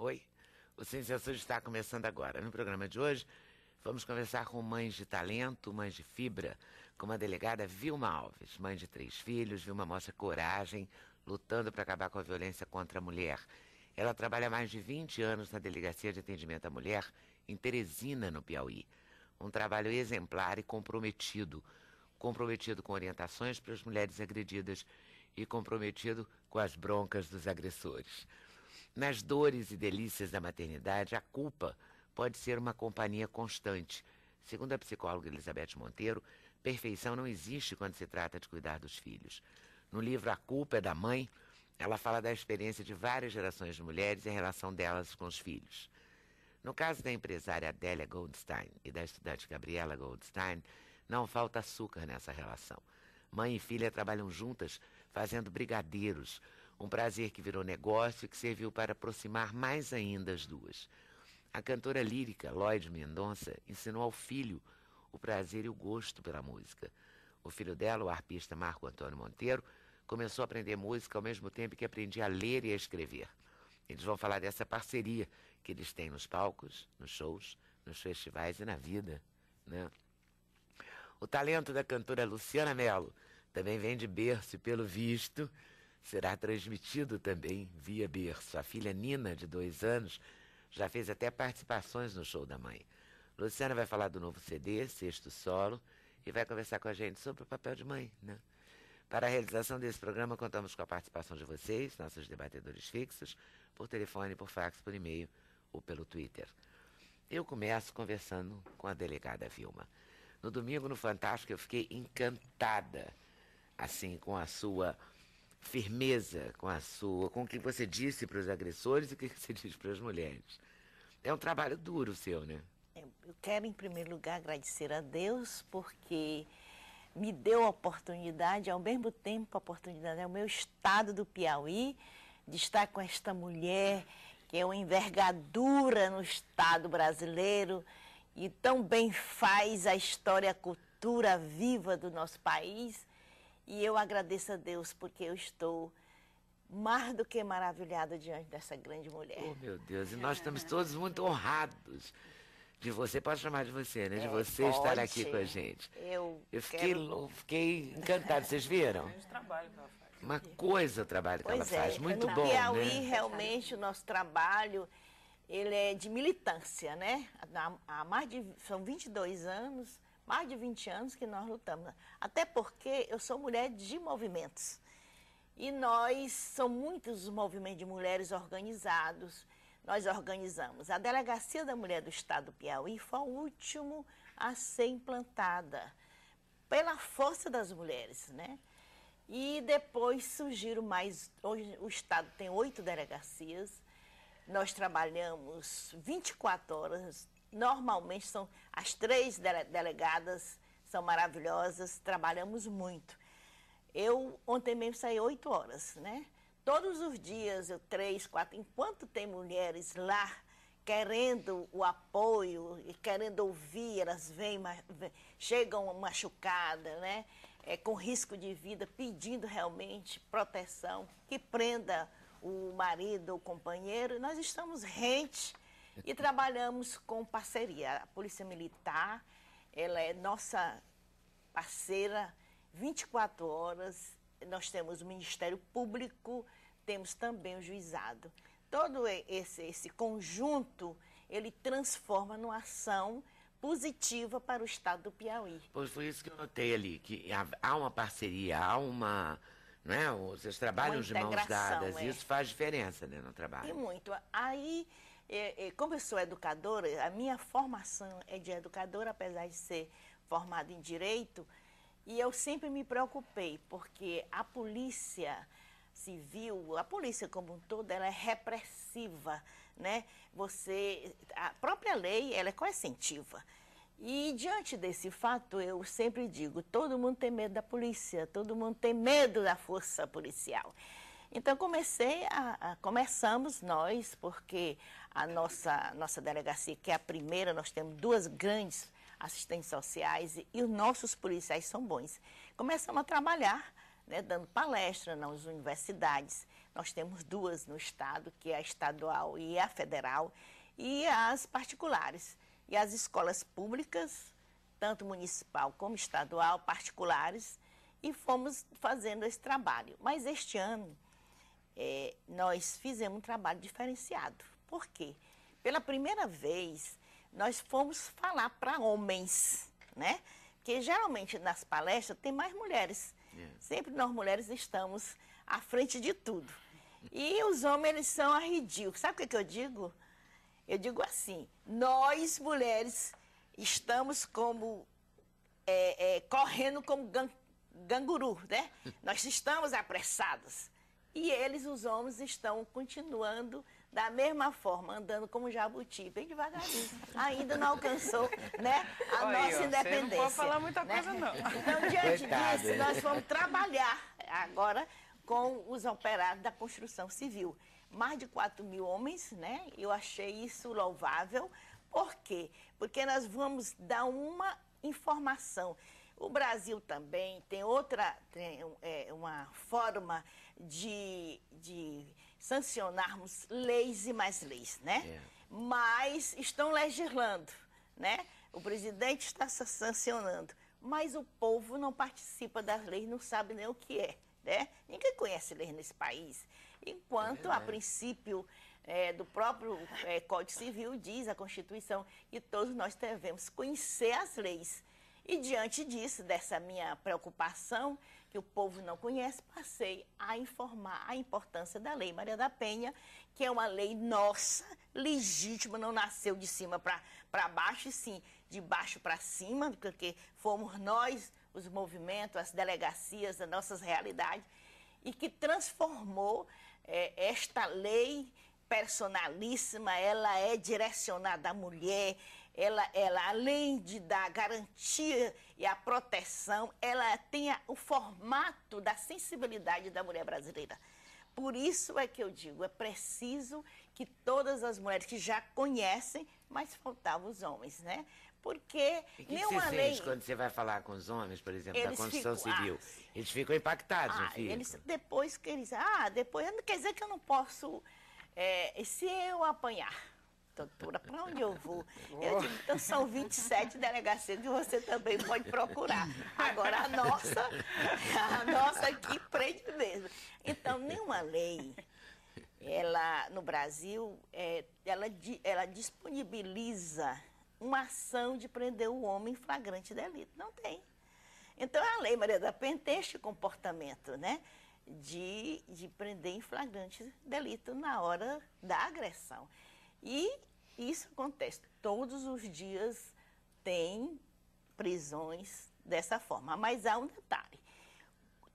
Oi, o Sem Censura está começando agora. No programa de hoje, vamos conversar com mães de talento, mães de fibra, com a delegada Vilma Alves, mãe de 3 filhos. Vilma mostra coragem, lutando para acabar com a violência contra a mulher. Ela trabalha há mais de 20 anos na Delegacia de Atendimento à Mulher, em Teresina, no Piauí. Um trabalho exemplar e comprometido com orientações para as mulheres agredidas e comprometido com as broncas dos agressores. Nas dores e delícias da maternidade, a culpa pode ser uma companhia constante. Segundo a psicóloga Elizabeth Monteiro, perfeição não existe quando se trata de cuidar dos filhos. No livro A Culpa é da Mãe, ela fala da experiência de várias gerações de mulheres e a relação delas com os filhos. No caso da empresária Adélia Goldstein e da estudante Gabriela Goldstein, não falta açúcar nessa relação. Mãe e filha trabalham juntas, fazendo brigadeiros, um prazer que virou negócio e que serviu para aproximar mais ainda as duas. A cantora lírica Lloyd Mendonça ensinou ao filho o prazer e o gosto pela música. O filho dela, o arpista Marco Antônio Monteiro, começou a aprender música ao mesmo tempo que aprendia a ler e a escrever. Eles vão falar dessa parceria que eles têm nos palcos, nos shows, nos festivais e na vida, né? O talento da cantora Luciana Mello também vem de berço e, pelo visto, será transmitido também via berço. A filha Nina, de 2 anos, já fez até participações no show da mãe. Luciana vai falar do novo CD, Sexto Solo, e vai conversar com a gente sobre o papel de mãe, né? Para a realização desse programa, contamos com a participação de vocês, nossos debatedores fixos, por telefone, por fax, por e-mail ou pelo Twitter. Eu começo conversando com a delegada Vilma. No domingo, no Fantástico, eu fiquei encantada, assim, com a sua firmeza, com o que você disse para os agressores e o que você disse para as mulheres. É um trabalho duro o seu, né? Eu quero, em primeiro lugar, agradecer a Deus, porque me deu a oportunidade, ao mesmo tempo a oportunidade, ao meu estado do Piauí, de estar com esta mulher, que é uma envergadura no estado brasileiro, e tão bem faz a história, a cultura viva do nosso país. E eu agradeço a Deus porque eu estou mais do que maravilhada diante dessa grande mulher. Oh, meu Deus, e nós estamos todos muito honrados de você, pode chamar de você, né? De você pode. Estar aqui com a gente. Eu fiquei encantado, vocês viram? O trabalho que ela faz. Uma coisa o trabalho que ela faz, muito no bom, Piauí, né? realmente, o nosso trabalho, ele é de militância, né? São 22 anos, mais de 20 anos que nós lutamos. Até porque eu sou mulher de movimentos. E são muitos os movimentos de mulheres organizados. Nós organizamos. A Delegacia da Mulher do Estado do Piauí foi o último a ser implantada pela força das mulheres, né? E depois surgiram mais. Hoje o Estado tem 8 delegacias. Nós trabalhamos 24 horas. Normalmente são as 3 delegadas, são maravilhosas, trabalhamos muito. Eu ontem mesmo saí 8 horas, né? Todos os dias, 3, 4, enquanto tem mulheres lá querendo o apoio e querendo ouvir, elas chegam machucadas, né? Com risco de vida, pedindo realmente proteção, que prenda o marido ou o companheiro. Nós estamos rente e trabalhamos com parceria. A Polícia Militar, ela é nossa parceira 24 horas. Nós temos o Ministério Público, temos também o Juizado. Todo esse conjunto, ele transforma numa ação positiva para o estado do Piauí. Pois foi isso que eu notei ali, que há uma parceria, há uma... Não é? Vocês trabalham de mãos dadas, isso faz diferença, né, no trabalho. E muito. Aí, como eu sou educadora, a minha formação é de educadora, apesar de ser formada em Direito, e eu sempre me preocupei, porque a polícia civil, a polícia como um todo, ela é repressiva, né? A própria lei, ela é coercitiva. E diante desse fato, eu sempre digo, todo mundo tem medo da polícia, todo mundo tem medo da força policial. Então, começamos nós, porque a nossa delegacia, que é a primeira, nós temos 2 grandes assistentes sociais e os nossos policiais são bons. Começamos a trabalhar, né, dando palestra nas universidades. Nós temos duas no estado, que é a estadual e a federal, e as particulares. E as escolas públicas, tanto municipal como estadual, particulares, e fomos fazendo esse trabalho. Mas este ano, nós fizemos um trabalho diferenciado. Por quê? Pela primeira vez, nós fomos falar para homens, né? Porque geralmente nas palestras tem mais mulheres. Sempre nós mulheres estamos à frente de tudo. E os homens, eles são arredio. Sabe o que eu digo? Eu digo assim, nós mulheres estamos como, correndo como ganguru, né? Nós estamos apressados. E eles, os homens, estão continuando da mesma forma, andando como jabuti, bem devagarinho. Ainda não alcançou, né, a nossa independência. Você não pode falar muita coisa, não. Então, diante disso, nós vamos trabalhar agora com os operários da construção civil. Mais de 4.000 homens, né? Eu achei isso louvável. Por quê? Porque nós vamos dar uma informação. O Brasil também tem uma forma de sancionarmos leis e mais leis, né? Mas estão legislando, né? O presidente está sancionando, mas o povo não participa das leis, não sabe nem o que é, né? Ninguém conhece leis nesse país. Enquanto, a princípio do próprio Código Civil, diz a Constituição, e todos nós devemos conhecer as leis. E diante disso, dessa minha preocupação, que o povo não conhece, passei a informar a importância da Lei Maria da Penha, que é uma lei nossa, legítima, não nasceu de cima para baixo, e sim de baixo para cima, porque fomos nós, os movimentos, as delegacias, as nossas realidades, e que transformou esta lei personalíssima. Ela é direcionada à mulher. Ela, além de dar a garantia e a proteção, ela tem o formato da sensibilidade da mulher brasileira. Por isso é que eu digo, é preciso que todas as mulheres que já conhecem, mas faltavam os homens, né? Porque nenhuma você lei... sente quando você vai falar com os homens, por exemplo, da Eles construção ficam, civil? Eles ficam impactados, não ficam? Depois que eles... depois não quer dizer que eu não posso... se eu apanhar... Doutora, para onde eu vou? Eu digo, então são 27 delegacias que você também pode procurar. Agora, a nossa aqui prende mesmo. Então, nenhuma lei, no Brasil, ela disponibiliza uma ação de prender o homem em flagrante delito. Não tem. Então, a Lei Maria da Penha tem este comportamento, né? De prender em flagrante delito na hora da agressão. E isso acontece. Todos os dias tem prisões dessa forma. Mas há um detalhe.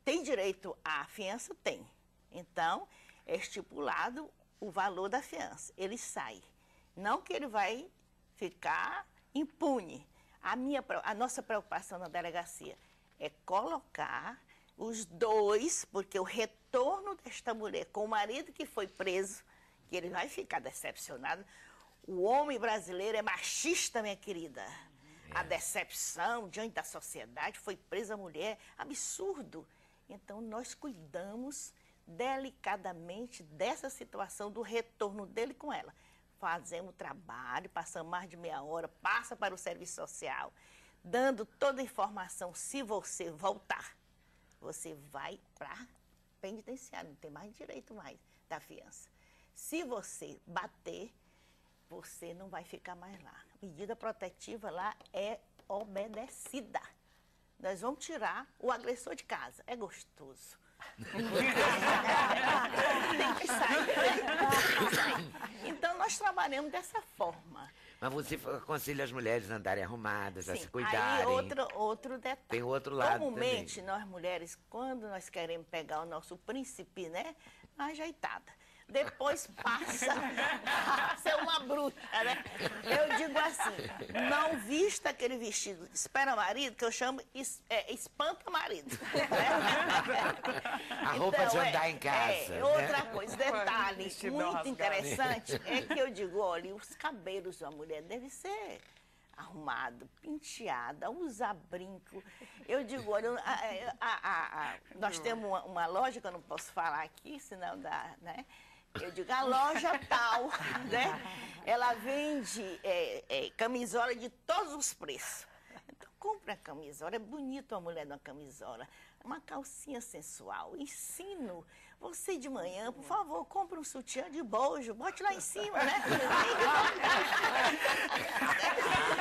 Tem direito à fiança? Tem. Então, é estipulado o valor da fiança. Ele sai. Não que ele vai ficar impune. A nossa preocupação na delegacia é colocar os dois, porque o retorno desta mulher com o marido que foi preso, que ele vai ficar decepcionado. O homem brasileiro é machista, minha querida. A decepção diante da sociedade, foi presa a mulher, absurdo. Então, nós cuidamos delicadamente dessa situação, do retorno dele com ela. Fazemos o trabalho, passamos mais de meia hora, passa para o serviço social, dando toda a informação. Se você voltar, você vai para penitenciário, não tem mais direito mais da fiança. Se você bater, você não vai ficar mais lá. A medida protetiva lá é obedecida. Nós vamos tirar o agressor de casa. É gostoso. Tem que sair. Então, nós trabalhamos dessa forma. Mas você aconselha as mulheres a andarem arrumadas, a se Aí, cuidarem. outro detalhe. Tem outro lado Comumente, também. nós mulheres, quando nós queremos pegar o nosso príncipe, né, ajeitada. Depois passa a ser uma bruta, né? Eu digo assim, não vista aquele vestido espera marido, que eu chamo espanta marido. A roupa de andar em casa. Outra coisa, detalhe Vestidão muito rasgado. interessante é que eu digo, olha, os cabelos da mulher devem ser arrumado, penteada, usar brinco. Eu digo, olha, nós temos uma loja que eu não posso falar aqui, senão dá, né? Eu digo, a loja tal, né? Ela vende camisola de todos os preços. Então, compra a camisola, é bonito a mulher numa camisola. Uma calcinha sensual, ensino. Você de manhã, por favor, compre um sutiã de bojo, bote lá em cima, né?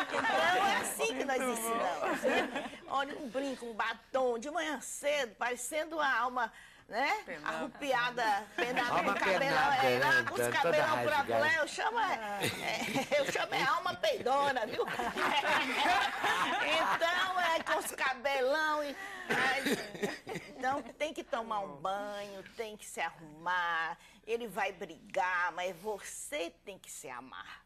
Então, é assim que nós ensinamos, né? Olha, um brinco, um batom, de manhã cedo, parecendo uma alma, né? Arrupiada, penada com cabelão, lá com os cabelão por lá, eu chamo a alma peidona, viu? Então, com os cabelão, então tem que tomar um banho, tem que se arrumar, ele vai brigar, mas você tem que se amar.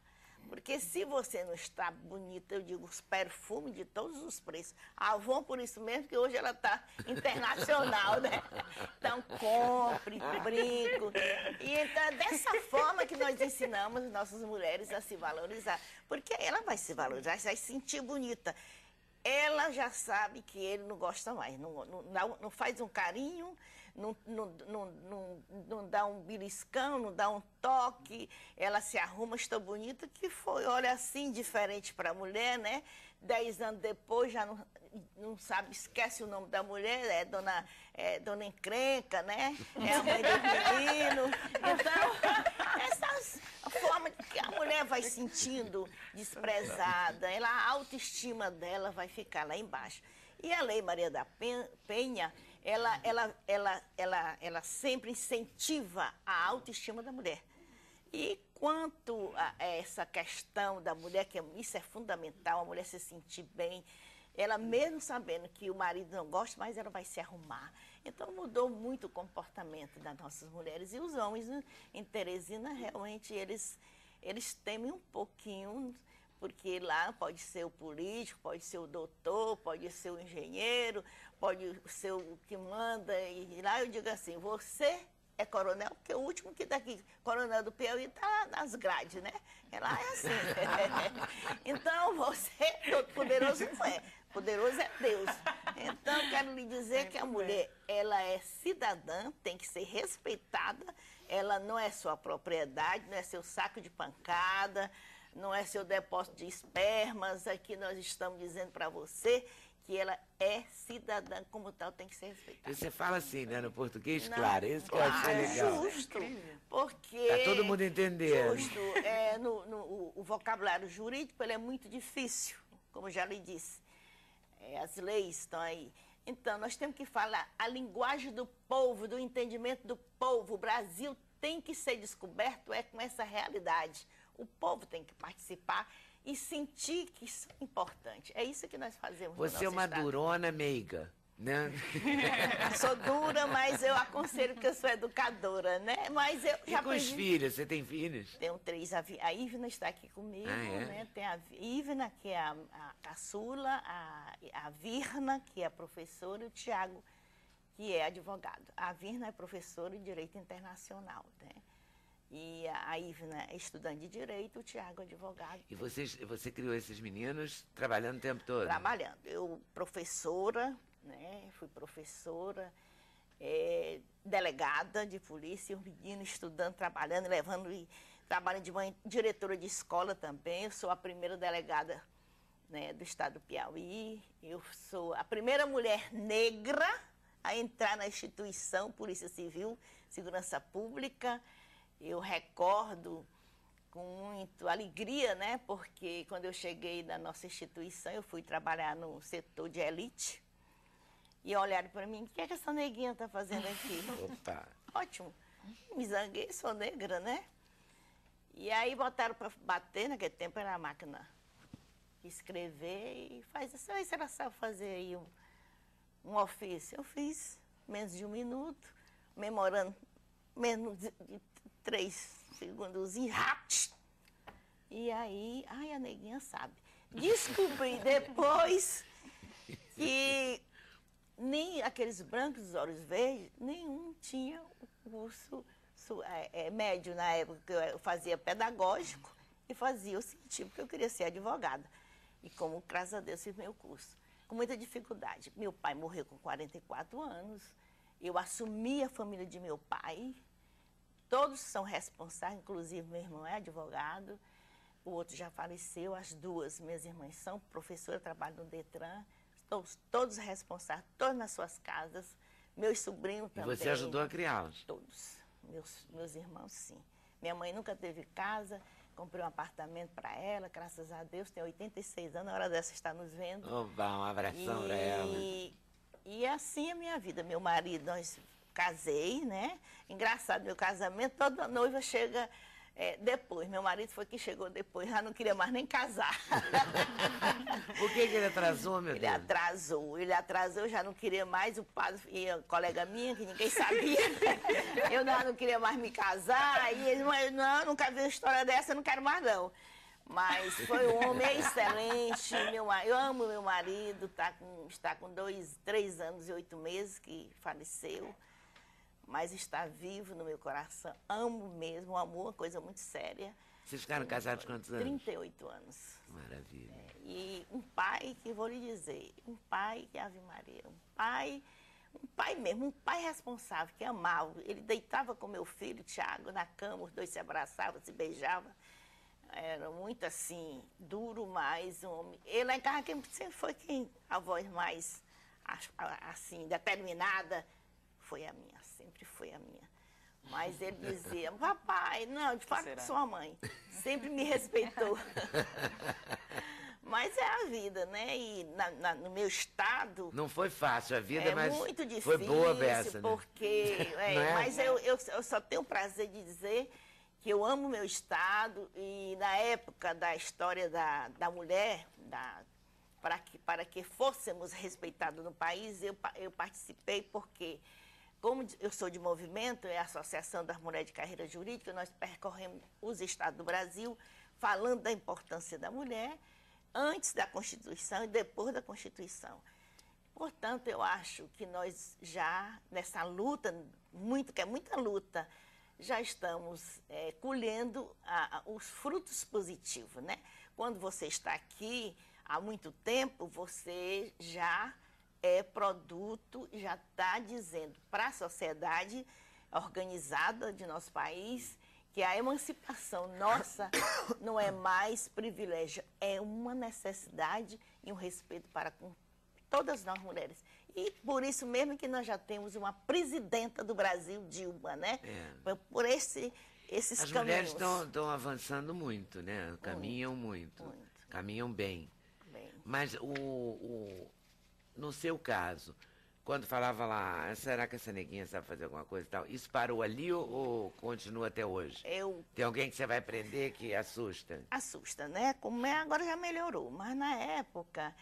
Porque se você não está bonita, eu digo, os perfumes de todos os preços. A Avon, por isso mesmo, que hoje ela está internacional, né? Então, compre, brinco. E então, é dessa forma que nós ensinamos as nossas mulheres a se valorizar. Porque ela vai se valorizar, vai se sentir bonita. Ela já sabe que ele não gosta mais, não faz um carinho, não dá um beliscão, não dá um toque, ela se arruma, estou bonita, que foi, olha assim, diferente para a mulher, né? 10 anos depois já não sabe, esquece o nome da mulher, dona encrenca, né? É a mãe do menino. Então, essas formas que a mulher vai sentindo desprezada, a autoestima dela vai ficar lá embaixo. E a Lei Maria da Penha, ela sempre incentiva a autoestima da mulher. E quanto a essa questão da mulher, que isso é fundamental, a mulher se sentir bem, ela mesmo sabendo que o marido não gosta, mas ela vai se arrumar. Então mudou muito o comportamento das nossas mulheres. E os homens em Teresina, realmente, eles temem um pouquinho, porque lá pode ser o político, pode ser o doutor, pode ser o engenheiro, pode ser o que manda. E lá eu digo assim, você é coronel, porque o último que está aqui, coronel do Piauí, está nas grades, né? Lá é assim. Então, você, todo poderoso não é. Poderoso é Deus. Então, quero lhe dizer que a mulher, ela é cidadã, tem que ser respeitada, ela não é sua propriedade, não é seu saco de pancada, não é seu depósito de espermas. Aqui nós estamos dizendo para você que ela é cidadã, como tal, tem que ser respeitada. E você fala assim, né, no português, claro, isso que eu achei legal. Justo, porque... Para todo mundo entender. Justo, o vocabulário jurídico, ele é muito difícil, como já lhe disse. As leis estão aí. Então, nós temos que falar a linguagem do povo, do entendimento do povo. O Brasil tem que ser descoberto com essa realidade. O povo tem que participar e sentir que isso é importante. É isso que nós fazemos. Você é uma durona meiga, né? Sou dura, mas eu aconselho que eu sou educadora, né? Mas eu já com os filhos? Você tem filhos? Tenho 3. A Ivna está aqui comigo, né? Tem a Ivna, que é a caçula, a Virna, que é a professora, e o Tiago, que é advogado. A Virna é professora de Direito Internacional, né? E a Ivna é estudante de Direito, o Tiago é advogado. E você criou esses meninos trabalhando o tempo todo? Trabalhando. Eu, professora, né? Fui professora, delegada de polícia, e os meninos estudando, trabalhando, trabalhando de manhã, diretora de escola também. Eu sou a primeira delegada, né, do estado do Piauí. Eu sou a primeira mulher negra a entrar na instituição Polícia Civil, Segurança Pública. Eu recordo com muita alegria, né? Porque quando eu cheguei na nossa instituição, eu fui trabalhar no setor de elite. E olharam para mim, o que é que essa neguinha está fazendo aqui? Opa! Ótimo. Me zanguei, sou negra, né? E aí botaram para bater, naquele tempo era a máquina de escrever e faz assim, aí será que sabe fazer aí um ofício? Eu fiz menos de 1 minuto, memorando menos de 3 segundos, rápido. E aí, a neguinha sabe. Descobri depois que nem aqueles brancos dos olhos verdes, nenhum tinha o curso médio na época, que eu fazia pedagógico e fazia o científico, porque eu queria ser advogada. E como, graças a Deus, fiz meu curso. Com muita dificuldade. Meu pai morreu com 44 anos. Eu assumi a família de meu pai. Todos são responsáveis, inclusive meu irmão é advogado. O outro já faleceu. As duas, minhas irmãs, são professoras, trabalham no Detran. Todos responsáveis, todos nas suas casas. Meus sobrinhos também. E você ajudou a criá-los? Todos. Meus irmãos, sim. Minha mãe nunca teve casa. Comprei um apartamento para ela, graças a Deus, tem 86 anos, na hora dessa está nos vendo. Oba, um abração para ela. E assim é a minha vida. Meu marido, nós casei, né? Engraçado, meu casamento, toda noiva chega depois. Meu marido foi que chegou depois, já não queria mais nem casar. Por que ele atrasou, meu Deus? Ele atrasou, já não queria mais. O padre e a colega minha, que ninguém sabia, eu não queria mais me casar. E ele, não, nunca vi uma história dessa, eu não quero mais não. Mas foi um homem excelente. Eu amo meu marido, está com 3 anos e 8 meses que faleceu. Mas está vivo no meu coração. Amo mesmo, o amor é uma coisa muito séria. Vocês ficaram casados quantos anos? 38 anos. Maravilha. E um pai que, vou lhe dizer, um pai que Ave Maria, um pai mesmo, um pai responsável, que amava. Ele deitava com meu filho, Tiago, na cama, os dois se abraçavam, se beijavam. Era muito assim, duro, mas homem. Ele lá em casa sempre foi a voz mais, assim, determinada, foi a minha, sempre foi a minha. Mas ele dizia, papai, não, de fato sua mãe. Sempre me respeitou. Mas é a vida, né? E no meu estado... Não foi fácil a vida, mas muito difícil, foi boa a beça, né? Porque... Mas eu só tenho o prazer de dizer que eu amo o meu estado e na época da história da mulher, para que fôssemos respeitados no país, eu participei porque... Como eu sou de movimento, é a Associação das Mulheres de Carreira Jurídica, nós percorremos os estados do Brasil falando da importância da mulher antes da Constituição e depois da Constituição. Portanto, eu acho que nós já, nessa luta, que é muita luta, já estamos colhendo os frutos positivos, né? Quando você está aqui há muito tempo, você já... produto, já está dizendo para a sociedade organizada de nosso país que a emancipação nossa não é mais privilégio, é uma necessidade e um respeito para com todas nós mulheres. E por isso mesmo que nós já temos uma presidenta do Brasil, Dilma, né? Por esses As caminhos. mulheres estão avançando muito, né? Caminham muito. Caminham bem. Mas no seu caso, quando falava lá, será que essa neguinha sabe fazer alguma coisa e tal, isso parou ali ou continua até hoje? Tem alguém que você vai prender que assusta? Assusta, né? Agora já melhorou, mas na época,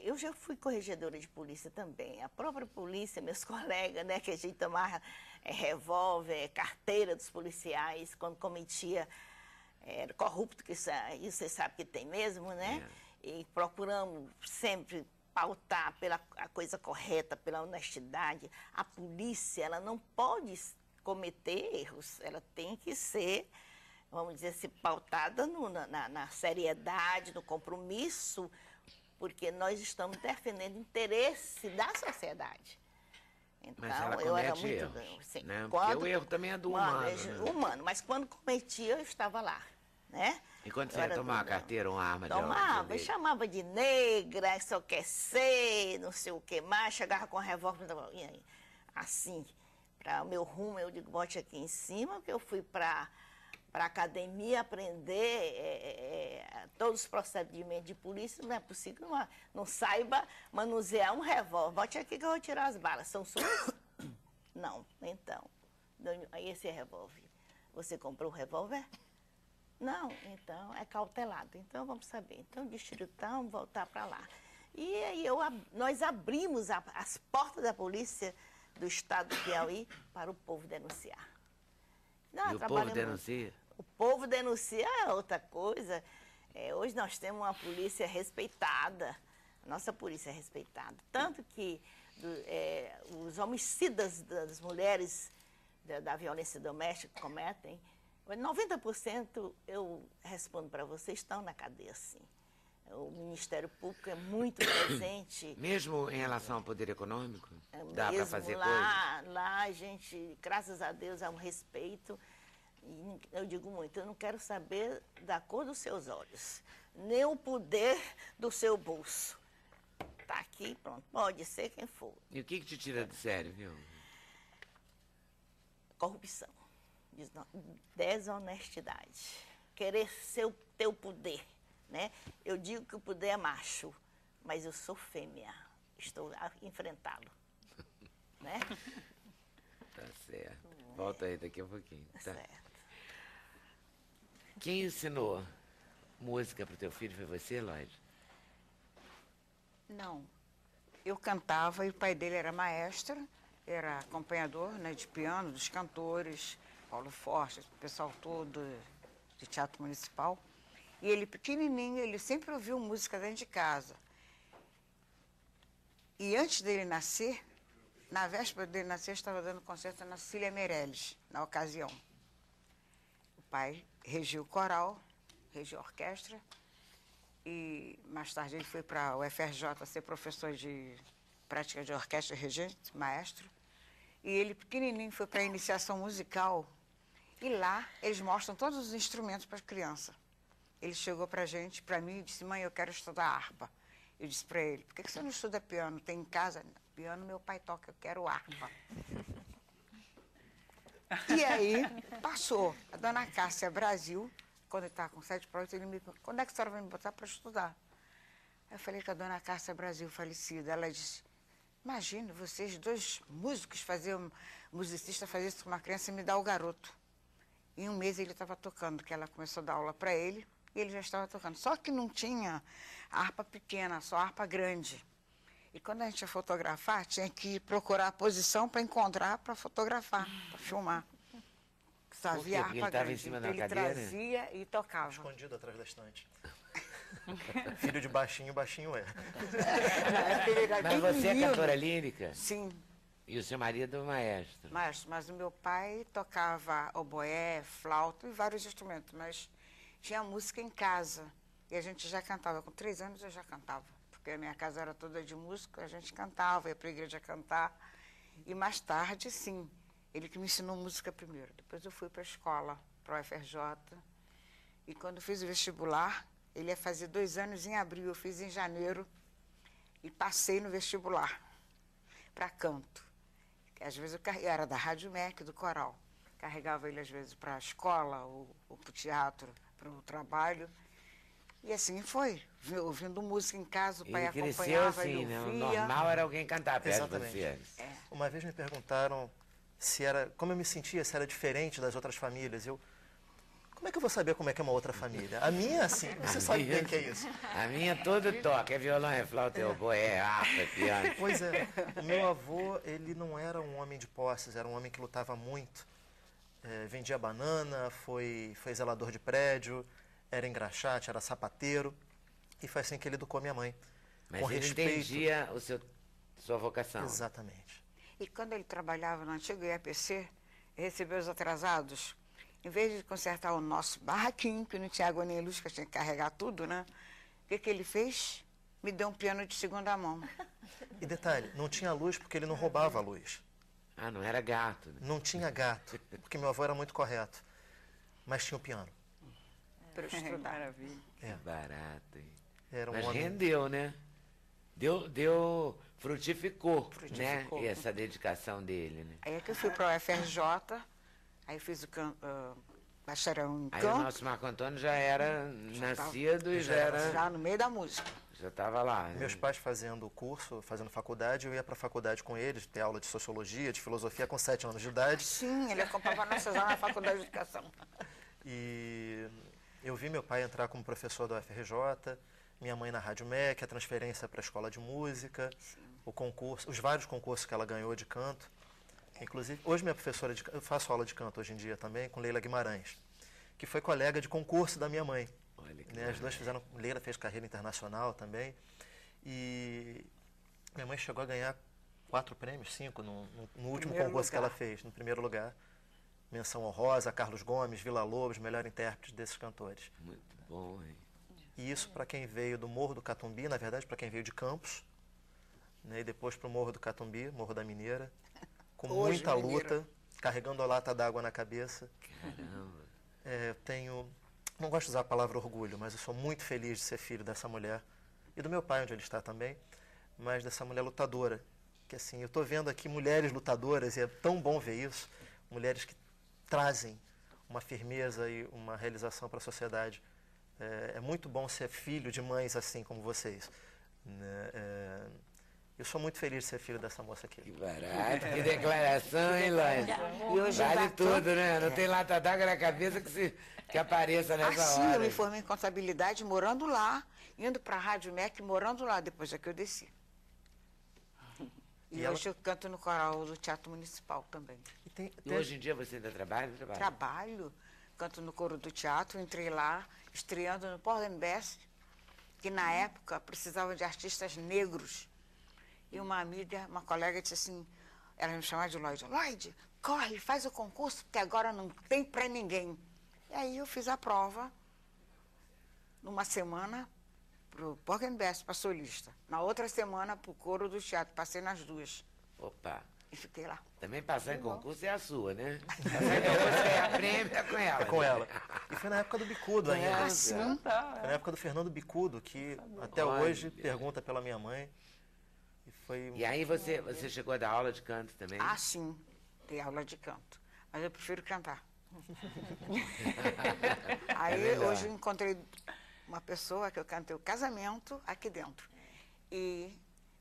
eu já fui corregedora de polícia também. A própria polícia, meus colegas, né, que a gente tomava revólver, carteira dos policiais, quando cometia corrupto, que isso você sabe que tem mesmo, né? E procuramos sempre pautar pela a coisa correta, pela honestidade. A polícia, ela não pode cometer erros, ela tem que ser, vamos dizer assim, pautada na seriedade, no compromisso, porque nós estamos defendendo o interesse da sociedade. Então, mas ela eu era comete muito... erros, Sim, né? Porque o erro também é do humano. Né? Mas quando cometia, eu estava lá, né? E quando você ia tomar uma carteira, uma arma de Tomava, chamava de negra, só quer ser, não sei o que mais, chegava com a revólver, assim, para o meu rumo, eu digo, bote aqui em cima, porque eu fui para a academia aprender todos os procedimentos de polícia, não é possível que não saiba manusear um revólver. Bote aqui que eu vou tirar as balas. São suas? Não. Então, aí esse revólver, você comprou o revólver? Não, então é cautelado. Então vamos saber. Então, distritão, voltar para lá. E aí nós abrimos as portas da polícia do estado do Piauí para o povo denunciar. E o povo denuncia? O povo denuncia é outra coisa. Hoje nós temos uma polícia respeitada. A nossa polícia é respeitada. Tanto que os homicidas das mulheres da violência doméstica que cometem, 90% eu respondo para você, estão na cadeia, sim. O Ministério Público é muito presente. Mesmo em relação ao poder econômico? Dá para Mesmo fazer lá a gente, graças a Deus, há um respeito. E eu digo muito, eu não quero saber da cor dos seus olhos, nem o poder do seu bolso. Tá aqui, pronto, pode ser quem for. E o que te tira de sério, viu? Corrupção, desonestidade, querer ter o poder, né? Eu digo que o poder é macho, mas eu sou fêmea, estou a enfrentá-lo, né? Tá certo. Volta aí daqui a pouquinho. Tá. Certo. Quem ensinou música pro teu filho foi você, Lloyd? Não. Eu cantava e o pai dele era maestro, era acompanhador, né, de piano dos cantores, Paulo Forte, o pessoal todo de teatro municipal. E ele, pequenininho, ele sempre ouviu música dentro de casa. E antes dele nascer, na véspera dele nascer, eu estava dando concerto na Cília Meirelles, na ocasião. O pai regiu o coral, regiu a orquestra, e mais tarde ele foi para o UFRJ ser professor de prática de orquestra regente, maestro. E ele, pequenininho, foi para a iniciação musical. E lá eles mostram todos os instrumentos para a criança. Ele chegou para mim, e disse: mãe, eu quero estudar harpa. Eu disse para ele: por que você não estuda piano? Tem em casa? Piano meu pai toca, eu quero harpa. E aí passou. A dona Cássia Brasil, quando ele estava com 7 provas, ele me perguntou: quando é que a senhora vai me botar para estudar? Eu falei com a dona Cássia Brasil, falecida. Ela disse: imagina, vocês dois músicos musicista fazer isso com uma criança e me dar o garoto. Em um mês ele estava tocando, que ela começou a dar aula para ele, e ele já estava tocando. Só que não tinha harpa pequena, só harpa grande. E quando a gente ia fotografar, tinha que procurar a posição para encontrar, para fotografar, para filmar. Só havia Porque ele harpa estava em grande. cima Então da ele cadeira? trazia e tocava. Escondido atrás da estante. Filho de baixinho, baixinho é. Ele era Mas bem você é menino. cantora lírica? Sim, E o seu marido é maestro? mas o meu pai tocava oboé, flauta e vários instrumentos, mas tinha música em casa. E a gente já cantava. Com 3 anos eu já cantava, porque a minha casa era toda de música, a gente cantava, ia para a igreja cantar. E mais tarde, sim, ele que me ensinou música primeiro. Depois eu fui para a escola, para o UFRJ. E quando fiz o vestibular, ele ia fazer 2 anos em abril, eu fiz em janeiro e passei no vestibular para canto. Às vezes eu era da Rádio MEC, do coral. Carregava ele às vezes para a escola ou para o teatro, para o trabalho. E assim foi, ouvindo música em casa, o pai Ele cresceu acompanhava, assim, ele né? O ouvia. normal era alguém cantar perto Exatamente. de você. Uma vez me perguntaram se era, como eu me sentia, se era diferente das outras famílias. Como é que eu vou saber como é que é uma outra família? A minha, assim, você sabe bem o que é isso. A minha todo toca, é violão, é flauta, é oboé, é harpa, é piano. Pois é, o meu avô, ele não era um homem de posses, era um homem que lutava muito. Vendia banana, foi zelador de prédio, era engraxate, era sapateiro. E foi assim que ele educou minha mãe. Mas com ele respeito. entendia sua vocação. Exatamente. E quando ele trabalhava no antigo IAPC, recebeu os atrasados. Em vez de consertar o nosso barraquinho, que não tinha água nem luz, que eu tinha que carregar tudo, né? O que ele fez? Me deu um piano de segunda mão. E detalhe, não tinha luz porque ele não roubava a luz. Ah, não era gato. Né? Não tinha gato, porque meu avô era muito correto. Mas tinha o piano. Para eu estudar. Maravilha. Que barato, hein? Era um Mas homem... rendeu, né? Frutificou, né? E essa dedicação dele, né? Aí é que eu fui para o UFRJ, aí fiz o bacharel em Aí o canto, nosso Marco Antônio já era nascido e já já era- era... já no meio da música. Já estava lá. né? Meus pais fazendo curso, fazendo faculdade, eu ia para a faculdade com eles, ter aula de sociologia, de filosofia com 7 anos de idade. Sim, ele acompanhava nossas aulas na faculdade de educação. E eu vi meu pai entrar como professor da UFRJ, minha mãe na Rádio MEC, a transferência para a escola de música, o concurso, os vários concursos que ela ganhou de canto. Inclusive, hoje minha professora eu faço aula de canto hoje em dia também com Leila Guimarães, que foi colega de concurso da minha mãe. Olha que Né? As duas fizeram, Leila fez carreira internacional também. E minha mãe chegou a ganhar 4 prêmios, 5, no último Primeiro concurso que lugar. ela fez, no primeiro lugar. Menção honrosa, Carlos Gomes, Vila Lobos, melhor intérprete desses cantores. muito bom, hein? E isso para quem veio do Morro do Catumbi, na verdade, para quem veio de Campos, né, e depois para o Morro do Catumbi, Morro da Mineira, com Hoje, muita mineiro. luta, carregando a lata d'água na cabeça. Caramba. Eu tenho, não gosto de usar a palavra orgulho, mas eu sou muito feliz de ser filho dessa mulher, e do meu pai, onde ele está também, mas dessa mulher lutadora. Que assim, eu estou vendo aqui mulheres lutadoras, e é tão bom ver isso, mulheres que trazem uma firmeza e uma realização para a sociedade. É muito bom ser filho de mães assim como vocês, né? Eu sou muito feliz de ser filho dessa moça aqui. Que barato, que declaração, hein, Lóide? E hoje Vale já tô- tudo, né? Não tem lata d'água na cabeça que apareça nessa Assim, hora. eu me formei em contabilidade morando lá, indo para a Rádio MEC morando lá, depois é que eu desci. E E hoje eu canto no coral do Teatro Municipal também. E hoje em dia você ainda trabalha? Trabalho, canto no coro do teatro, entrei lá, estreando no Portland Best, que na época precisava de artistas negros. E uma amiga, uma colega disse assim, ela me chamava de Lloyd, Lloyd, corre, faz o concurso, porque agora não tem para ninguém. E aí eu fiz a prova, numa semana, para o Portland Best, para solista. Na outra semana, para o coro do teatro, passei nas duas. Opa. E fiquei lá. Também passar em concurso é a sua, né? Passar em concurso ganhar prêmio é com ela. É com né? ela. E foi na época do Bicudo ainda. Ah, sim. Foi na época do Fernando Bicudo, que até Olha. hoje pergunta pela minha mãe. E foi... E aí você chegou a dar aula de canto também? Ah, sim, dei aula de canto. Mas eu prefiro cantar. Aí melhor. hoje eu encontrei uma pessoa que eu cantei o casamento aqui dentro. E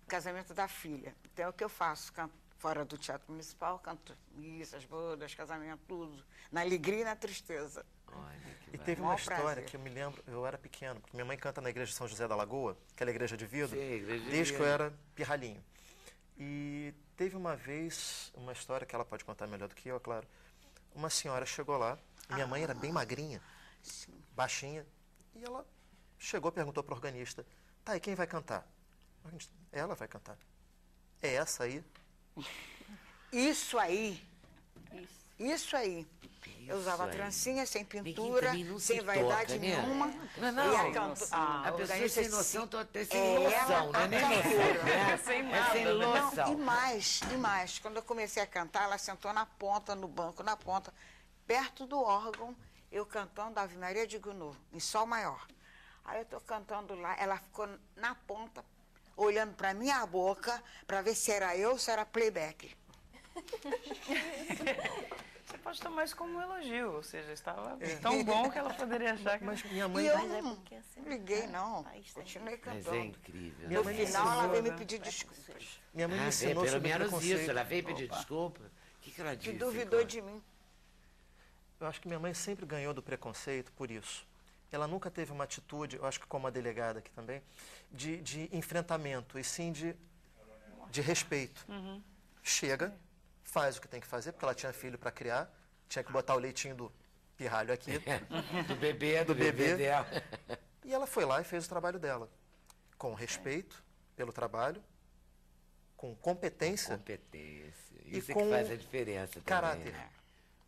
o casamento da filha. Então é o que eu faço, canto fora do Teatro Municipal, canto missas, bodas, casamento, tudo. Na alegria e na tristeza. Olha, que E barato. teve uma Maior história prazer. que eu me lembro, eu era pequeno, porque minha mãe canta na igreja de São José da Lagoa, aquela igreja de vidro, Sim, igreja de desde que vidro. eu era pirralhinho. E teve uma vez, uma história que ela pode contar melhor do que eu, é claro. Uma senhora chegou lá, e minha mãe era bem magrinha, baixinha, e ela chegou e perguntou para o organista, tá, e quem vai cantar? O organista, ela vai cantar. É essa aí? Isso aí. Isso aí. Eu usava aí. trancinha, sem Ninguém pintura, também não sem se vaidade toca, né? nenhuma. Não. E a A pessoa organista sem disse, noção, tô até sem é noção, ela não é nem a noção, cantora. né? É sem É nada, sem né? noção. E mais, quando eu comecei a cantar, ela sentou na ponta, no banco, na ponta, perto do órgão, eu cantando Ave Maria de Gounod, em Sol maior. Aí eu estou cantando lá, ela ficou na ponta, olhando para minha boca, para ver se era eu ou se era playback. Você pode tomar isso como um elogio, ou seja, estava tão bom que ela poderia achar que... Mas minha E mãe... eu Mas é não porque assim, liguei, não. país tem- Continuei Mas cantando. é incrível. Minha No mãe final, ela ensinou, veio me né? pedir desculpas. Minha mãe me Ah, ensinou pelo sobre menos preconceito. isso, ela veio pedir desculpa. O que ela disse? Que duvidou Cláudia? de mim. Eu acho que minha mãe sempre ganhou do preconceito por isso. Ela nunca teve uma atitude, eu acho que como a delegada aqui também, de enfrentamento, e sim de respeito. Chega, faz o que tem que fazer, porque ela tinha filho para criar, tinha que botar o leitinho do pirralho aqui. Do bebê, do bebê. bebê dela. E ela foi lá e fez o trabalho dela. Com respeito pelo trabalho, com competência, Competência. E Isso é com que faz a diferença também. caráter. né?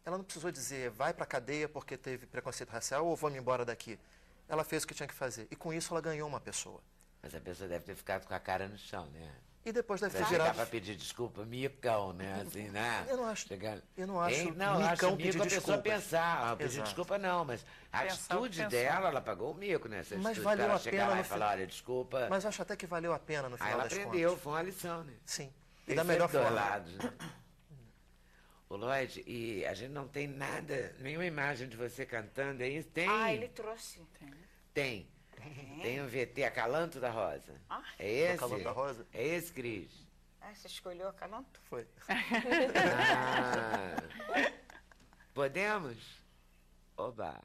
Ela não precisou dizer, vai para a cadeia porque teve preconceito racial ou vou me embora daqui. Ela fez o que tinha que fazer. E com isso ela ganhou uma pessoa. Mas a pessoa deve ter ficado com a cara no chão, né? E depois deve Pra ter chegar virado... pra pedir desculpa, micão, né? Assim, né? Eu não acho- Chegar... eu não acho Não, eu acho micão mico pedir a pessoa desculpas. pensar. Pedir Exato. desculpa não, mas a Pensar o que atitude pensou. dela, ela pagou o mico, né? Essa Mas atitude valeu dela a chegar pena lá no e falar, olha, desculpa. Mas acho até que valeu a pena no Aí final ela das aprendeu, contas. foi uma lição, né? Sim. E Tem da melhor sempre dois forma. lados, né? Ô, Lloyd, e a gente não tem nada, nenhuma imagem de você cantando aí? Tem? Ah, ele trouxe. Tem. Tem um VT, Acalanto da Rosa. Ah. É esse? Acalanto da Rosa? É esse, Cris? Ah, você escolheu a calanto? Foi. Ah. Podemos? Oba!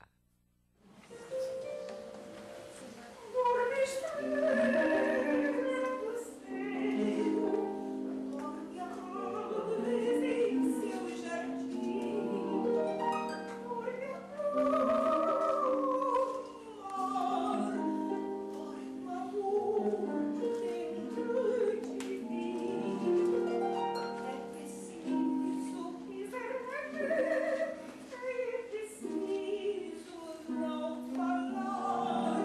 Preciso não falar.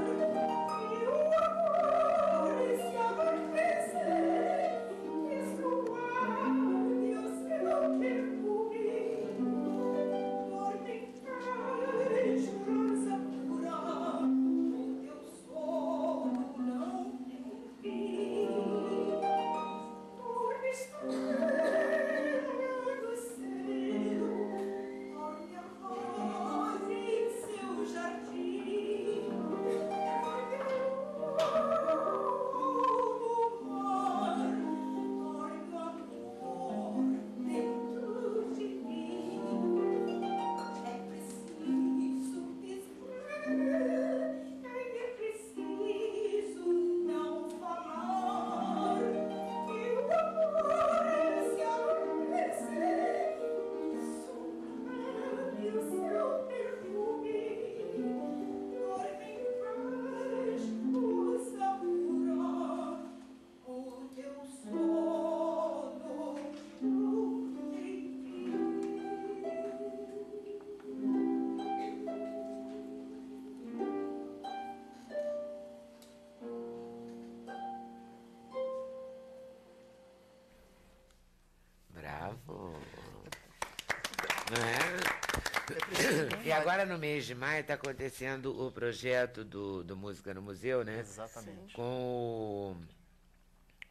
Não é? E agora no mês de maio está acontecendo o projeto do Música no Museu, né? Exatamente. Com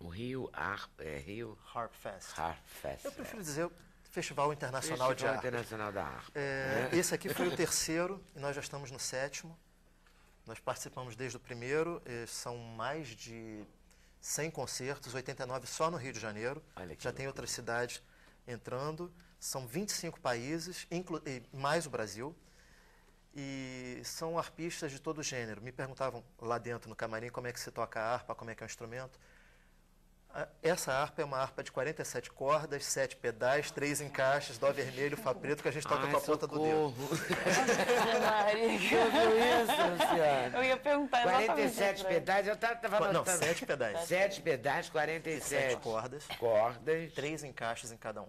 o Rio Rio Harp Fest. Harp Fest. Eu prefiro dizer Festival Internacional de Harpa. Internacional da Harpa. Esse aqui foi o terceiro e nós já estamos no sétimo. Nós participamos desde o primeiro, são mais de 100 concertos, 89 só no Rio de Janeiro. Já tem outras cidades entrando, são 25 países, mais o Brasil. E são arpistas de todo gênero. Me perguntavam lá dentro no camarim como é que se toca a harpa, como é que é o instrumento. Essa harpa é uma harpa de 47 cordas, 7 pedais, 3 encaixes, dó vermelho, fá preto, que a gente toca com a ponta do dedo. Eu ia perguntar exatamente 47 pedais, eu estava Não, anotando. 7 pedais. 7 pedais, 47 7 cordas, 3 encaixes em cada um.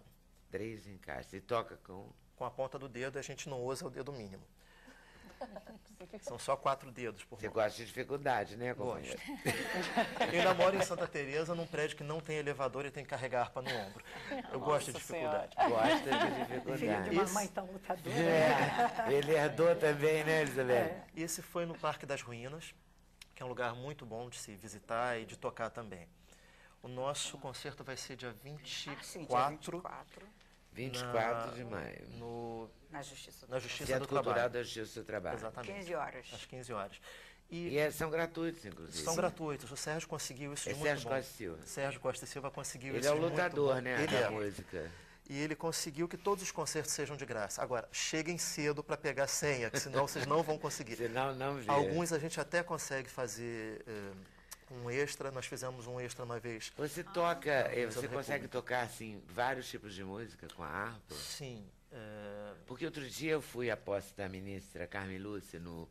3 encaixes. E toca com... Com a ponta do dedo, a gente não usa o dedo mínimo. São só 4 dedos por Você mão. gosta de dificuldade, né, companheiro? Eu ainda moro em Santa Teresa, num prédio que não tem elevador e tem que carregar a harpa no ombro. Eu gosto de dificuldade. Gosta de Filho dificuldade. de uma mãe tão lutadora. Ele herdou também, né, Elizabeth? Esse foi no Parque das Ruínas, que é um lugar muito bom de se visitar e de tocar também. O nosso concerto vai ser dia 24, Sim, dia 24, 24 de maio. na Justiça do Na Justiça Centro do Cultural Trabalho. da Justiça do Trabalho. Exatamente. 15 horas. Às 15 horas. E são gratuitos, inclusive. São gratuitos. O Sérgio conseguiu isso É de muito Sérgio bom. Costa Silva. Sérgio Costa Silva conseguiu Ele isso é o de muito lutador, bom. né, Ele da é. música. E ele conseguiu que todos os concertos sejam de graça. Agora, cheguem cedo para pegar senha, que senão vocês não vão conseguir. Senão não vê. Alguns a gente até consegue fazer um extra. Nós fizemos um extra uma vez. Você toca, você da consegue República. tocar, assim, vários tipos de música com a harpa? Sim. Porque outro dia eu fui à posse da ministra Carmen Lúcia no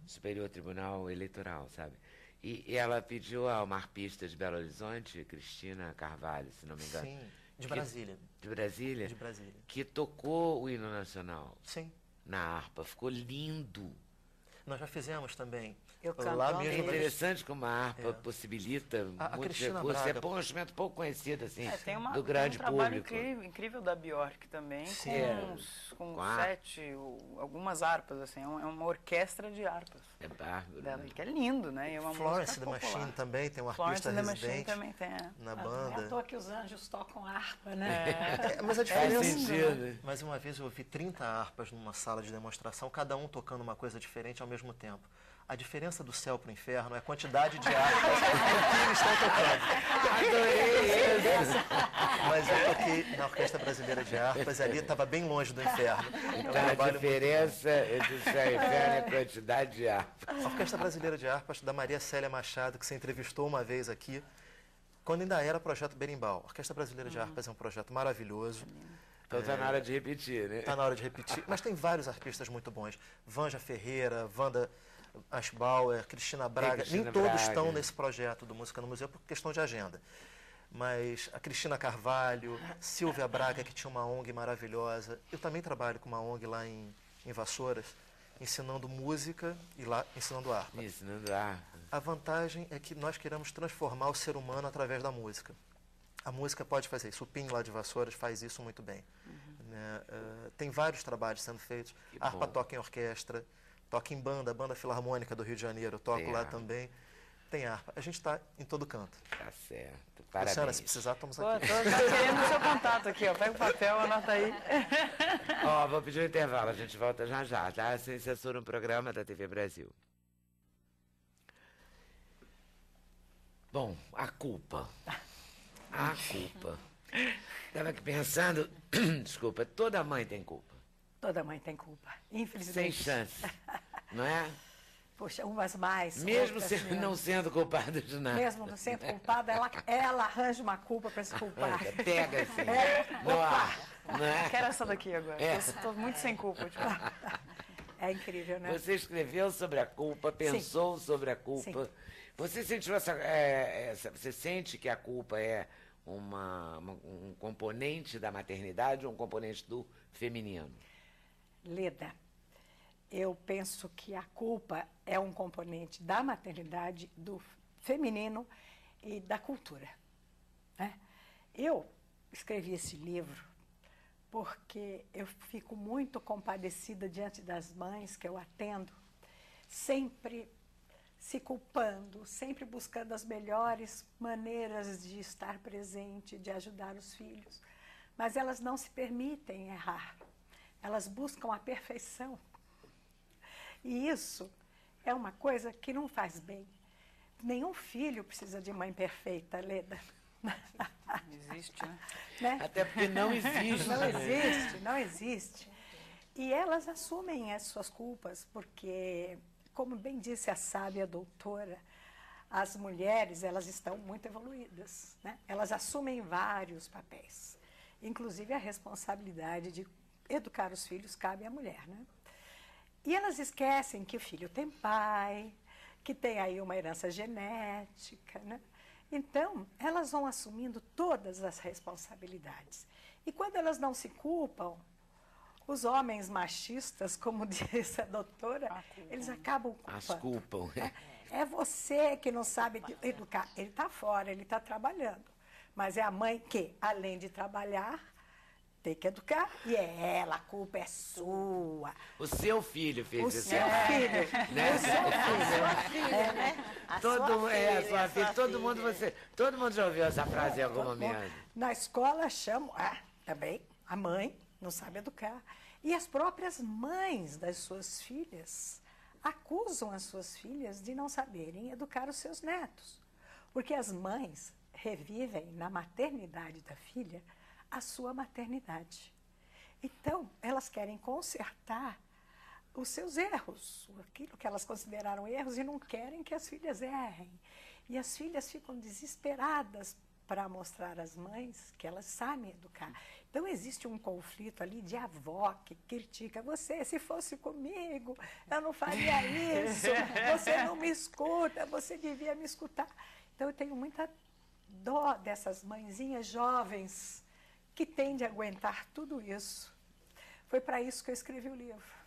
Superior Tribunal Eleitoral, sabe? E ela pediu a uma arpista de Belo Horizonte, Cristina Carvalho, se não me engano. Sim. De Brasília. De Brasília? De Brasília. Que tocou o hino nacional Sim. na harpa. Ficou lindo. Nós já fizemos também. Eu canto Lá ontem. É mesmo. interessante como a harpa possibilita A muitos Cristina recursos. Braga- É um instrumento pouco conhecido, assim, Tem do grande um trabalho público. incrível da Bjork também, Sim. com Com a- 7, algumas harpas, assim, é uma orquestra de harpas É bárbaro. dela, né? que é lindo, né? E é uma Florence música the popular. Machine também tem um Florence arpista the Machine residente também tem, na Não é à banda. toa que os anjos tocam harpa, né? Mas a Faz diferença... sentido. Mas uma vez eu ouvi 30 harpas numa sala de demonstração, cada um tocando uma coisa diferente ao mesmo tempo. A diferença do céu para o inferno é a quantidade de harpas que eles estão tocando. Adorei isso. Mas eu toquei na Orquestra Brasileira de Harpas e ali estava bem longe do inferno. É um Então, a trabalho muito diferença entre o céu e o inferno é a quantidade de harpa. A Orquestra Brasileira de Harpas, da Maria Célia Machado, que você entrevistou uma vez aqui, quando ainda era Projeto Berimbau. A Orquestra Brasileira de Harpas é um projeto maravilhoso. Então tá na hora de repetir, né? Está na hora de repetir. Mas tem vários artistas muito bons. Vanja Ferreira, Wanda Aschbauer, Cristina Braga. Cristina Nem todos Braga. estão nesse projeto do Música no Museu por questão de agenda. Mas a Cristina Carvalho, Silvia Braga, que tinha uma ONG maravilhosa. Eu também trabalho com uma ONG lá em Vassouras, ensinando música e lá ensinando harpa. Ensinando harpa. A vantagem é que nós queremos transformar o ser humano através da música. A música pode fazer isso. O PIN lá de Vassouras faz isso muito bem. Né? Tem vários trabalhos sendo feitos. Que A harpa bom. toca em orquestra, toca em banda, Banda Filarmônica do Rio de Janeiro, eu toco Tem lá harpa. também. Tem harpa. A gente está em todo canto. Tá certo. Luciana, Parabéns. se precisar, estamos Tô aqui. querendo o seu contato aqui, ó. Pega o papel, anota aí. Ó, vou pedir um intervalo, a gente volta já já, tá? Sem censura, um programa da TV Brasil. Bom, a culpa. A culpa. Estava aqui pensando, desculpa, toda mãe tem culpa. Toda mãe tem culpa, Sem infelizmente. chance. Não é? Poxa, umas mais. Mesmo outras não menos. sendo culpada de nada. Mesmo não sendo culpada, ela arranja uma culpa para se culpar. Pega assim, no ar. Não é? Quero essa daqui agora. É. Estou muito sem culpa. Tipo. É incrível, né? Você escreveu sobre a culpa, pensou sobre a culpa. Sim. Você sentiu você sente que a culpa é um componente da maternidade ou um componente do feminino? Leda, eu penso que a culpa é um componente da maternidade, do feminino e da cultura, né? Eu escrevi esse livro porque eu fico muito compadecida diante das mães que eu atendo, sempre se culpando, sempre buscando as melhores maneiras de estar presente, de ajudar os filhos. Mas elas não se permitem errar, elas buscam a perfeição. E isso é uma coisa que não faz bem. Nenhum filho precisa de mãe perfeita, Leda. Não existe, né? Né? Até porque não existe. Não existe, não existe. E elas assumem as suas culpas, porque, como bem disse a sábia doutora, as mulheres, elas estão muito evoluídas, né? Elas assumem vários papéis. Inclusive, a responsabilidade de educar os filhos cabe à mulher, né? E elas esquecem que o filho tem pai, que tem aí uma herança genética, né? Então, elas vão assumindo todas as responsabilidades. E quando elas não se culpam, os homens machistas, como disse a doutora, eles acabam culpando. As culpam. É você que não sabe educar. Ele está fora, ele está trabalhando. Mas é a mãe que, além de trabalhar, tem que educar. E é ela, a culpa é sua. O seu filho fez O isso. seu filho. Né? O seu filho. Filha, né? A Todo, sua filha, a sua filha, todo filha. mundo todo mundo já ouviu essa frase em algum Todo mundo. momento. Na escola chamam, também, a mãe não sabe educar. E as próprias mães das suas filhas acusam as suas filhas de não saberem educar os seus netos. Porque as mães revivem na maternidade da filha a sua maternidade. Então, elas querem consertar os seus erros, aquilo que elas consideraram erros, e não querem que as filhas errem. E as filhas ficam desesperadas para mostrar às mães que elas sabem educar. Então, existe um conflito ali de avó que critica você. Se fosse comigo, eu não faria isso. Você não me escuta, você devia me escutar. Então, eu tenho muita dó dessas mãezinhas jovens que têm de aguentar tudo isso. Foi para isso que eu escrevi o livro.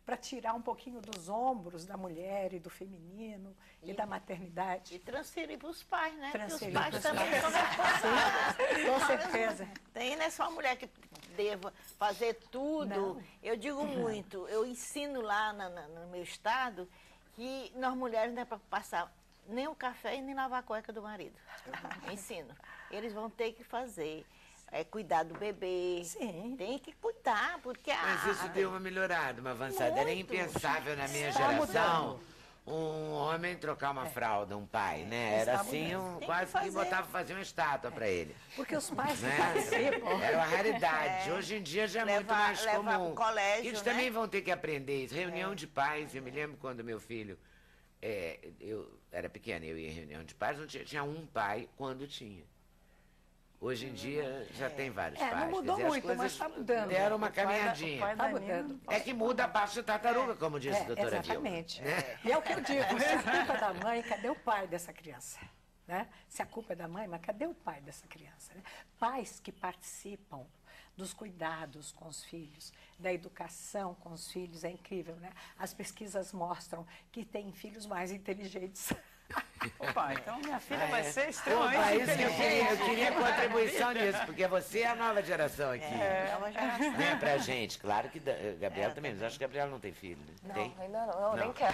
Para tirar um pouquinho dos ombros da mulher e do feminino e da maternidade. E transferir para os pais, né? Porque os Transferir pais pros também pais. são responsáveis. Com certeza. Tem, não é só a mulher que deva fazer tudo. Não. Eu digo muito, eu ensino lá no meu estado que nós mulheres não é para passar nem o café e nem lavar a cueca do marido. Eu ensino. Eles vão ter que fazer. Cuidar do bebê. Sim. Tem que cuidar, porque Mas isso deu uma melhorada, uma avançada. Era Muito. impensável na minha Está geração um homem trocar uma fralda, um pai, né? Era Está assim, mudando. Tem quase que que fazer. fazia uma estátua para ele. Porque os pais que Né? participam. Era uma raridade. Hoje em dia já é muito Levar- mais levar comum. pro colégio, Eles né? também vão ter que aprender isso. Reunião de pais. Eu me lembro quando meu filho... eu era pequeno, eu ia em reunião de pais, não tinha um pai quando tinha. Hoje em dia já tem vários pais. não mudou Quer dizer, as muito, mas coisas está mudando. deram uma O pai caminhadinha. da Tá Nina mudando. É que muda a parte da tartaruga, como disse a doutora Vilma. Exatamente. E é o que eu digo, se a culpa é da mãe, cadê o pai dessa criança? Né? Se a culpa é da mãe, mas cadê o pai dessa criança? Né? Pais que participam dos cuidados com os filhos, da educação com os filhos, é incrível, né? As pesquisas mostram que tem filhos mais inteligentes. Opa, então minha filha vai ser Opa, extremamente isso que eu inteligente. queria contribuição nisso, porque você é a nova geração aqui. nova geração. Né, pra gente. Claro que Gabriela também, mas acho que Gabriela não tem filho. Né? Tem? Ainda não, eu Não. nem quero.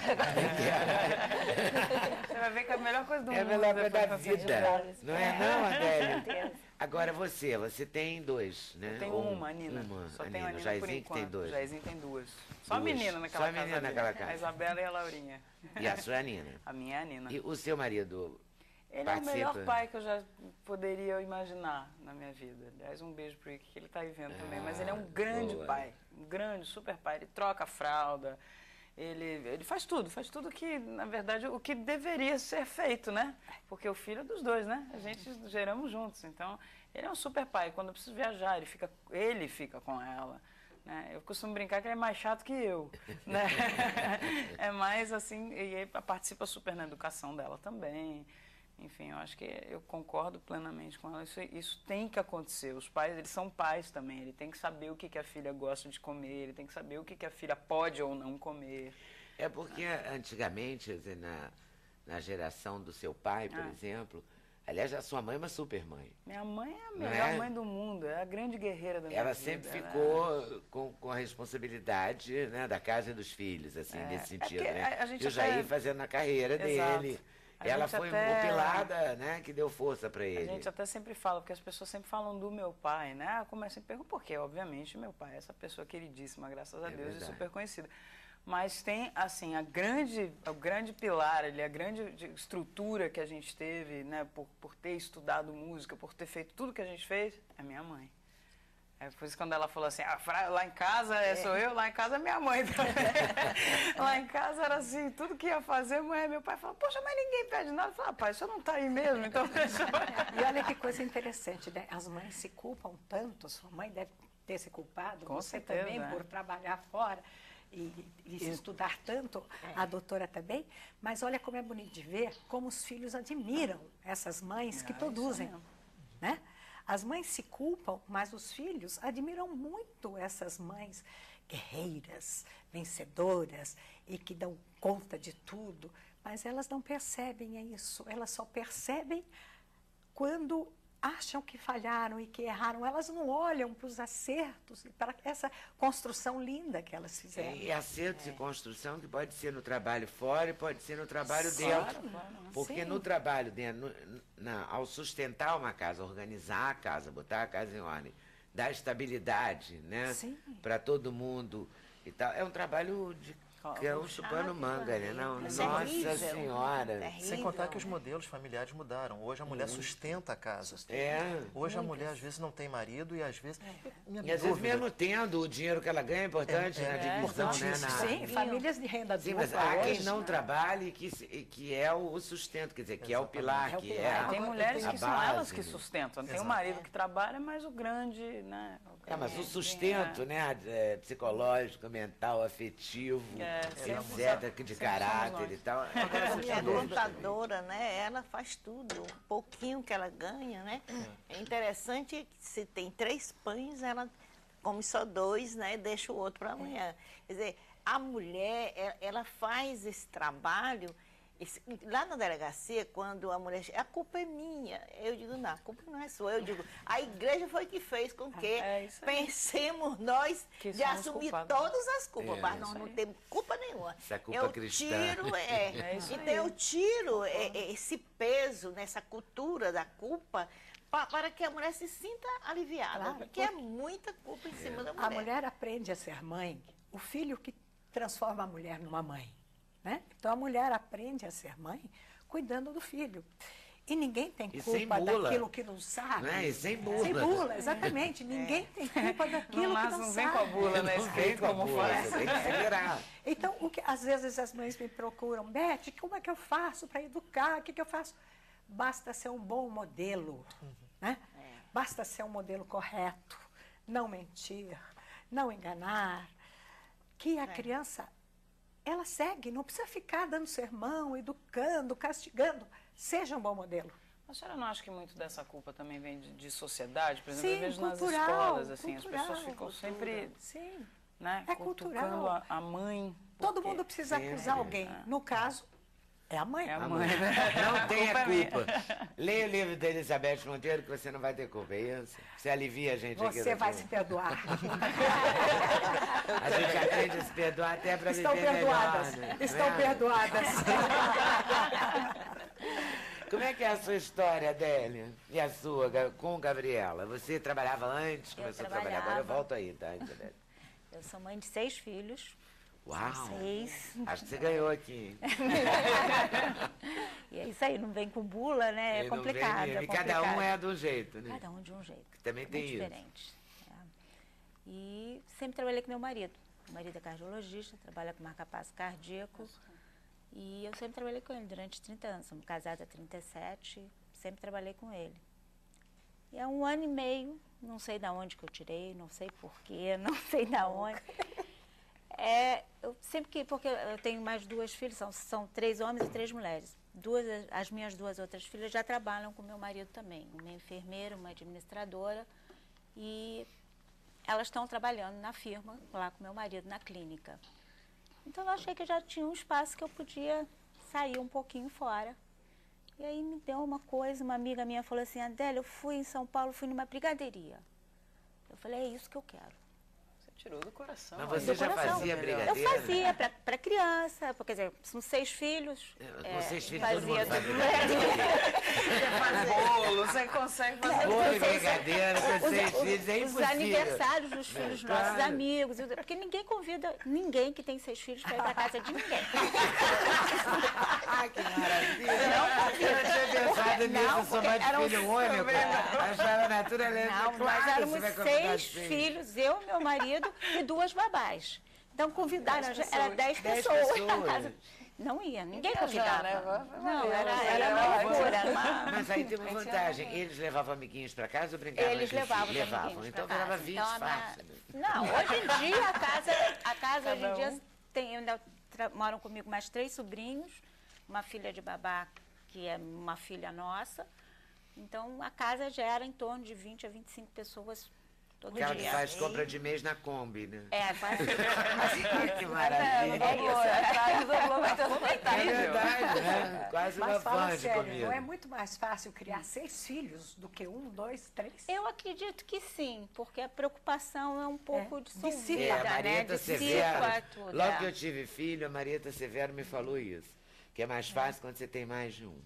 Você vai ver que é a melhor coisa do É a mundo. melhor coisa depois da que você vida. descobre. Não é não, Adélia? Agora você tem dois, né? Eu tenho Ou uma, a Nina. a Só tenho Nina. a O Nina por Jairzinho que enquanto. tem dois. O Jairzinho tem duas. Só a Duas. menina naquela Só a casa. menina dele. naquela casa. A Isabela e a Laurinha. E a sua é a Nina. A minha é a Nina. E o seu marido Ele é o participa? melhor pai que eu já poderia imaginar na minha vida. Aliás, um beijo pro Ike, que ele tá aí vendo também. Mas ele é um grande boa. pai. Um grande, super pai. Ele troca a fralda. Ele faz tudo que, na verdade, o que deveria ser feito, né? Porque o filho é dos dois, né? A gente geramos juntos. Então, ele é um super pai. Quando eu preciso viajar, ele fica com ela. Né? Eu costumo brincar que ele é mais chato que eu. Né? É mais assim, e ele participa super na educação dela também. Enfim, eu acho que eu concordo plenamente com ela. Isso tem que acontecer. Os pais, eles são pais também. Ele tem que saber o que a filha gosta de comer, ele tem que saber o que a filha pode ou não comer. É porque antigamente, quer dizer, na geração do seu pai, por exemplo, Aliás, a sua mãe é uma super mãe. Minha mãe é a Não melhor é? mãe do mundo, é a grande guerreira da minha Ela vida. sempre né? ficou com a responsabilidade, né, da casa e dos filhos, assim, nesse sentido, porque né? a gente E o até- Jair fazendo a carreira Exato. dele. A Ela gente foi até- uma pilada, né, que deu força para A ele. gente até sempre fala, porque as pessoas sempre falam do meu pai, né? Eu começo a perguntar por quê? Obviamente, meu pai é essa pessoa queridíssima, graças a Deus, e verdade. super conhecida. Mas tem, assim, o grande pilar ali, a grande estrutura que a gente teve, né? Por ter estudado música, por ter feito tudo que a gente fez, é minha mãe. É por isso que quando ela falou assim, lá em casa sou eu, lá em casa é minha mãe também. Lá em casa era assim, tudo que ia fazer, meu pai falava, poxa, mas ninguém pede nada. Eu falava, pai, você não está aí mesmo, então deixa eu... E olha que coisa interessante, né? As mães se culpam tanto, sua mãe deve ter se culpado, Com você certeza, também, é. por trabalhar fora e estudar tanto, a doutora também. Mas olha como é bonito de ver como os filhos admiram essas mães que isso produzem, mesmo. né? As mães se culpam, mas os filhos admiram muito essas mães guerreiras, vencedoras e que dão conta de tudo. Mas elas não percebem isso, elas só percebem quando acham que falharam e que erraram. Elas não olham para os acertos e para essa construção linda que elas fizeram. E acertos e construção que pode ser no trabalho fora e pode ser no trabalho dentro. Porque Sim. no trabalho dentro, ao sustentar uma casa, organizar a casa, botar a casa em ordem, dar estabilidade, né, Sim. para todo mundo e tal, é um trabalho de cão chupando manga, né? Não, É nossa terrível. Senhora. Terrível. Sem contar que os modelos familiares mudaram. Hoje a mulher sustenta a casa. É. Hoje a mulher às vezes não tem marido e às vezes... Minha E às vezes dúvida- mesmo tendo o dinheiro que ela ganha é importante na divisão, né? Sim, famílias de renda Sim, dupla mas há quem hoje, não né? trabalhe e que é o sustento, quer dizer, que é o pilar, É o que pilar. é a, Tem mulheres a que são base, elas que né? sustentam. Tem o Exato. marido que trabalha, mas o grande, né? Mas o sustento, né, psicológico, mental, afetivo, etc., que de sempre somos caráter nós. e tal. A mulher contadora, né? Ela faz tudo. Um pouquinho que ela ganha, né? É interessante que se tem 3 pães, ela come só 2, né? E deixa o outro para amanhã. Quer dizer, a mulher, ela faz esse trabalho. Lá na delegacia, quando a mulher chega, a culpa é minha. Eu digo, não, a culpa não é sua. Eu digo, a igreja foi que fez com que É isso aí. pensemos nós Que de somos assumir culpados. todas as culpas, É, mas nós isso não aí. temos culpa nenhuma. Essa culpa eu cristã. tiro, É isso então aí. eu tiro esse peso nessa cultura da culpa para que a mulher se sinta aliviada, Claro, porque é muita culpa em cima da mulher. A mulher aprende a ser mãe, o filho que transforma a mulher numa mãe, né? Então a mulher aprende a ser mãe cuidando do filho. E ninguém tem E sem culpa bula. daquilo que não sabe. Né? E sem bula. Sem bula, exatamente. Ninguém tem culpa daquilo que não Não sabe. vem com a bula, né? Não vem Escrito com a como bula, faz. você tem que se virar. Então, às vezes as mães me procuram, Beth, como é que eu faço para educar? O que eu faço? Basta ser um bom modelo, né? Basta ser um modelo correto, não mentir, não enganar, que a criança, ela segue, não precisa ficar dando sermão, educando, castigando, seja um bom modelo. A senhora não acha que muito dessa culpa também vem de sociedade? Por exemplo, Sim, eu vejo nas cultural, escolas, assim, as cultural, pessoas ficam sempre, Sim, né, É cutucando cultural. a mãe. todo porque mundo precisa sempre, acusar alguém. No caso, é a mãe. É a mãe, né? Não tenha culpa é minha. culpa. Leia o livro da Elizabeth Monteiro que você não vai ter culpa, é isso? Você alivia a gente aqui. Você do vai filme. se perdoar. A gente aprende a se perdoar até para viver Estão perdoadas, melhor, né? estão Não é? perdoadas. Como é que é a sua história, Adélia? E a sua, com Gabriela? Você trabalhava antes, começou a trabalhar, agora eu trabalhava. volto aí, tá, Adélia? Eu sou mãe de 6 filhos. Uau! São 6. Acho que você ganhou aqui. E é isso aí, não vem com bula, né? É E não vem complicado. mesmo. É E cada um complicado. é de um jeito, né? Cada um de um jeito. Também tem muito isso. diferente. É. E sempre trabalhei com meu marido. Meu marido é cardiologista, trabalha com marca-passo cardíaco. E eu sempre trabalhei com ele durante 30 anos. Somos casados há 37, sempre trabalhei com ele. E há 1 ano e meio, não sei de onde que eu tirei, não sei porquê, não sei de onde. Eu sempre que, porque eu tenho mais 2 filhas, são 3 homens e 3 mulheres. As minhas 2 outras filhas já trabalham com meu marido também. Uma enfermeira, uma administradora. E elas estão trabalhando na firma, lá com meu marido, na clínica. Então eu achei que eu já tinha um espaço que eu podia sair um pouquinho fora. E aí me deu uma coisa, uma amiga minha falou assim, Adélia, eu fui em São Paulo, fui numa brigadeiria. Eu falei, é isso que eu quero. Você tirou do coração. Mas você já coração. fazia Eu brigadeiro? fazia para criança, porque quer dizer, são 6 filhos. Com 6 filhos, todo fazia mundo faz tudo. brigadeiro. Você faz bolo, você consegue fazer Bolo e brigadeiro com 6 filhos é Os impossível. aniversários dos filhos Claro. nossos amigos, porque ninguém convida ninguém que tem 6 filhos para ir para casa de ninguém. Ai, que maravilha. Eu não tinha pensado nisso, eu sou mais de filho único. Achava naturalmente, Não, claro, nós você éramos vai convidar 6 filhos. filhos, eu, meu marido e 2 babás. Então convidaram, era 10 10 pessoas na pessoas. casa. Não ia, ninguém Viajar, convidava. né? Não, era Valeu, uma loucura. Era uma... Mas aí tem uma vantagem. Eles levavam amiguinhos pra casa ou brincavam Eles entre si? levavam os Levavam. amiguinhos Então pra virava casa. 20 Então, fácil. Não, hoje em dia a casa hoje em Cada dia um. tem, moram comigo mais 3 sobrinhos, uma filha de babá que é uma filha nossa. Então a casa gera em torno de 20 a 25 pessoas todo Aquela que dia. faz compra de mês na Kombi, né? É, faz. Que maravilha. É isso. Atrás do Globo é todo É verdade, né? Quase uma Mas fala fã de sério, comida. não é muito mais fácil criar 6 filhos do que 1, 2, 3? Eu acredito que sim, porque a preocupação é um pouco dissolvida, dissipa, É, a né? Marieta Dissipa Severo, tudo, logo é. que eu tive filho, a Marieta Severo me falou isso. Que é mais fácil quando você tem mais de um.